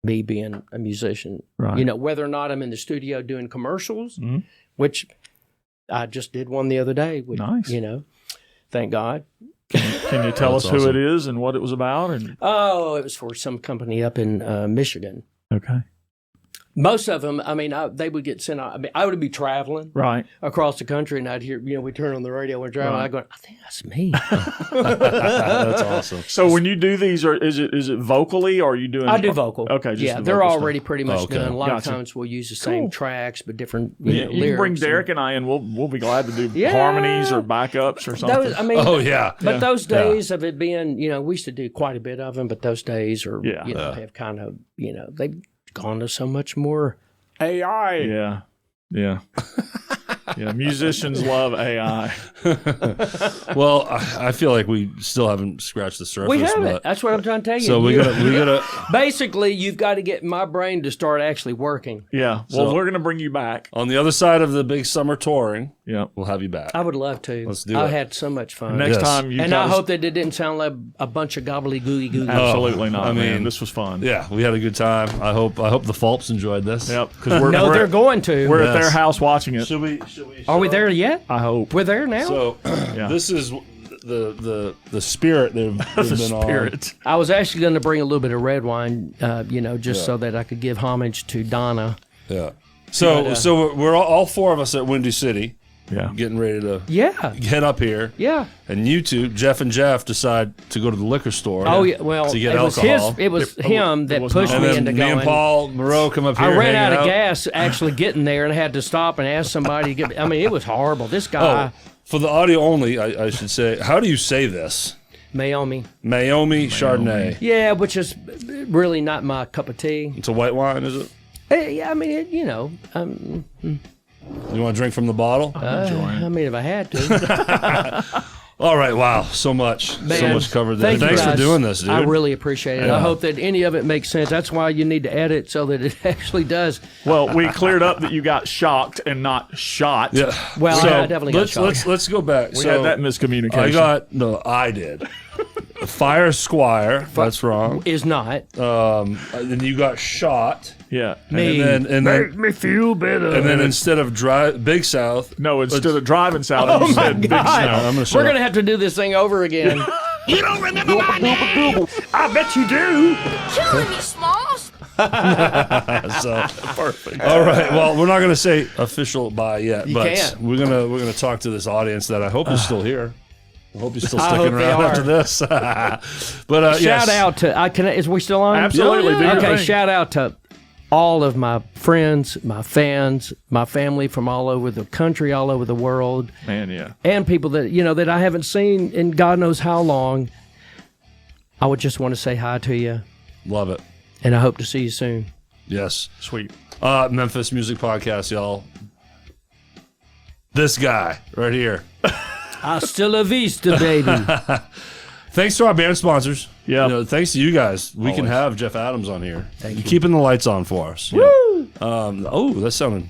me being a musician. Right. Whether or not I'm in the studio doing commercials, which I just did one the other day. Nice. Thank God. Can you tell us who it is and what it was about? It was for some company up in Michigan. Okay. Most of them, I mean, they would get sent out. I mean, I would be traveling across the country, and I'd hear, we turn on the radio and drive, and I'd go, I think that's me. That's awesome. So when you do these, is it vocally, or are you doing? I do vocal. Okay, just they're already pretty much okay. done. A lot of times we'll use the same tracks, but different lyrics. You can bring Derek and I in. We'll be glad to do harmonies or backups or something. But those days of it being, we used to do quite a bit of them, but those days are, have kind of, they've gone to so much more AI. Yeah. Yeah. Yeah, musicians love AI. Well, I feel like we still haven't scratched the surface. We haven't. That's what I'm trying to tell you. So we gotta. Basically, you've got to get my brain to start actually working. Yeah. Well, we're gonna bring you back on the other side of the big summer touring. Yeah, we'll have you back. I would love to. Let's do it. I had so much fun. Next time, I hope that it didn't sound like a bunch of gobbledygooey. Absolutely not. I mean, this was fun. Yeah, we had a good time. I hope the Phelps enjoyed this. Yep. Because they're going to. We're at their house watching it. Should we? Are we there yet? I hope we're there now. So this is the spirit they've been on. I was actually going to bring a little bit of red wine, so that I could give homage to Donna. Yeah. So we're all four of us at Windy City. Yeah. Getting ready to head up here. Yeah. And you two, Jeff and Jeff, decide to go to the liquor store. Oh, yeah. Well, to get alcohol. It was him that pushed me into going. Me and Paul Moreau come up here. I ran out of gas actually getting there and had to stop and ask somebody to get. I mean, it was horrible. This guy. Oh, for the audio only, I should say, how do you say this? Mayomi Chardonnay. Yeah, which is really not my cup of tea. It's a white wine, is it? Yeah, I mean, You want to drink from the bottle? I mean, if I had to. All right, wow, so much covered there. Thanks for doing this, dude. I really appreciate it. Yeah. I hope that any of it makes sense. That's why you need to edit so that it actually does. Well, we cleared up that you got shocked and not shot. Yeah. Well, I definitely got shocked. Let's go back. We had that miscommunication. I did. Fire Squire. That's wrong. Is not. Then you got shot. Yeah. Me. And then make me feel better. And then instead of Big South. No, instead of driving south, you said Big South. We're going to have to do this thing over again. You don't remember my name? I bet you do. Killing me, Smalls. Perfect. All right. Well, we're not going to say official bye yet, but can't. we're gonna talk to this audience that I hope is still here. I hope you're still sticking around after this. But shout out to is we still on? Absolutely. Okay. Shout out to all of my friends, my fans, my family from all over the country, all over the world. Man, yeah. And people that that I haven't seen in God knows how long. I would just want to say hi to you. Love it. And I hope to see you soon. Yes. Sweet. Memphis Music Podcast, y'all. This guy right here. Hasta la vista, baby. Thanks to our band sponsors. Yeah. Thanks to you guys. We can have Jeff Adams on here. Thank you. Keeping the lights on for us. Woo! That sounded...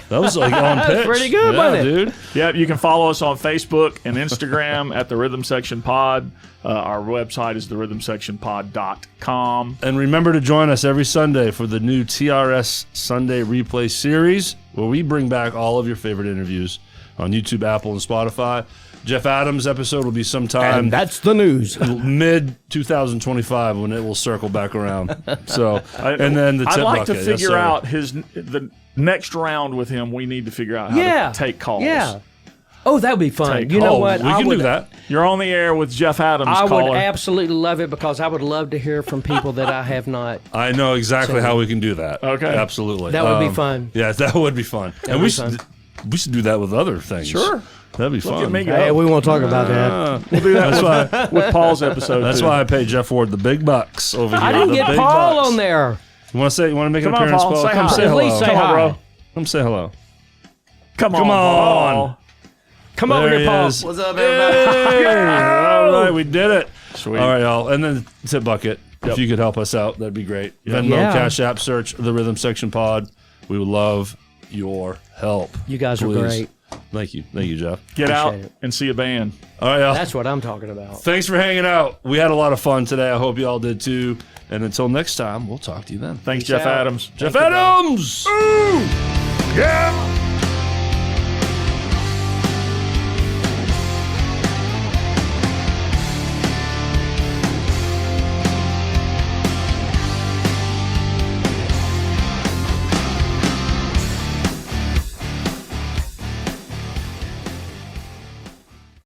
That was like on pitch. That's pretty good, wasn't it? Dude. Yeah, you can follow us on Facebook and Instagram at The Rhythm Section Pod. Our website is therhythmsectionpod.com. And remember to join us every Sunday for the new TRS Sunday Replay series, where we bring back all of your favorite interviews on YouTube, Apple, and Spotify. Jeff Adams' episode will be sometime. And that's the news. Mid 2025 when it will circle back around. So, and then the tip I'd like bucket. to figure out the next round with him. We need to figure out how to take calls. Yeah. Oh, that would be fun. You know what? We can do that. You're on the air with Jeff Adams. I caller. would absolutely love it because I would love to hear from people that I have not. I know exactly how we can do that. Okay. Absolutely. That would be fun. Yeah, that would be fun. And we should do that with other things. Sure. That'd be fun. Look at me go. Hey, we won't talk about that. We'll do that with Paul's episode. That's why I pay Jeff Ward the big bucks over here. I didn't get Paul on there. You want to make an Come on, appearance, Paul. Paul? Say Come hi. say At hello. least say Come on, hi. bro. Come say hello. Come on. on. Come There over he here, Paul. is. What's up, everybody? All right, we did it. Sweet. All right, y'all. And then tip bucket. If you could help us out, that'd be great. Venmo, Yeah. Cash App, search the Rhythm Section Pod. We would love your help. You guys are Please. great. Thank you, Jeff. Get out Appreciate it. and see a band. All right, y'all. That's what I'm talking about. Thanks for hanging out. We had a lot of fun today. I hope you all did too. And until next time, we'll talk to you then. Thanks, Peace Jeff out. Adams. Jeff Adams! Yeah.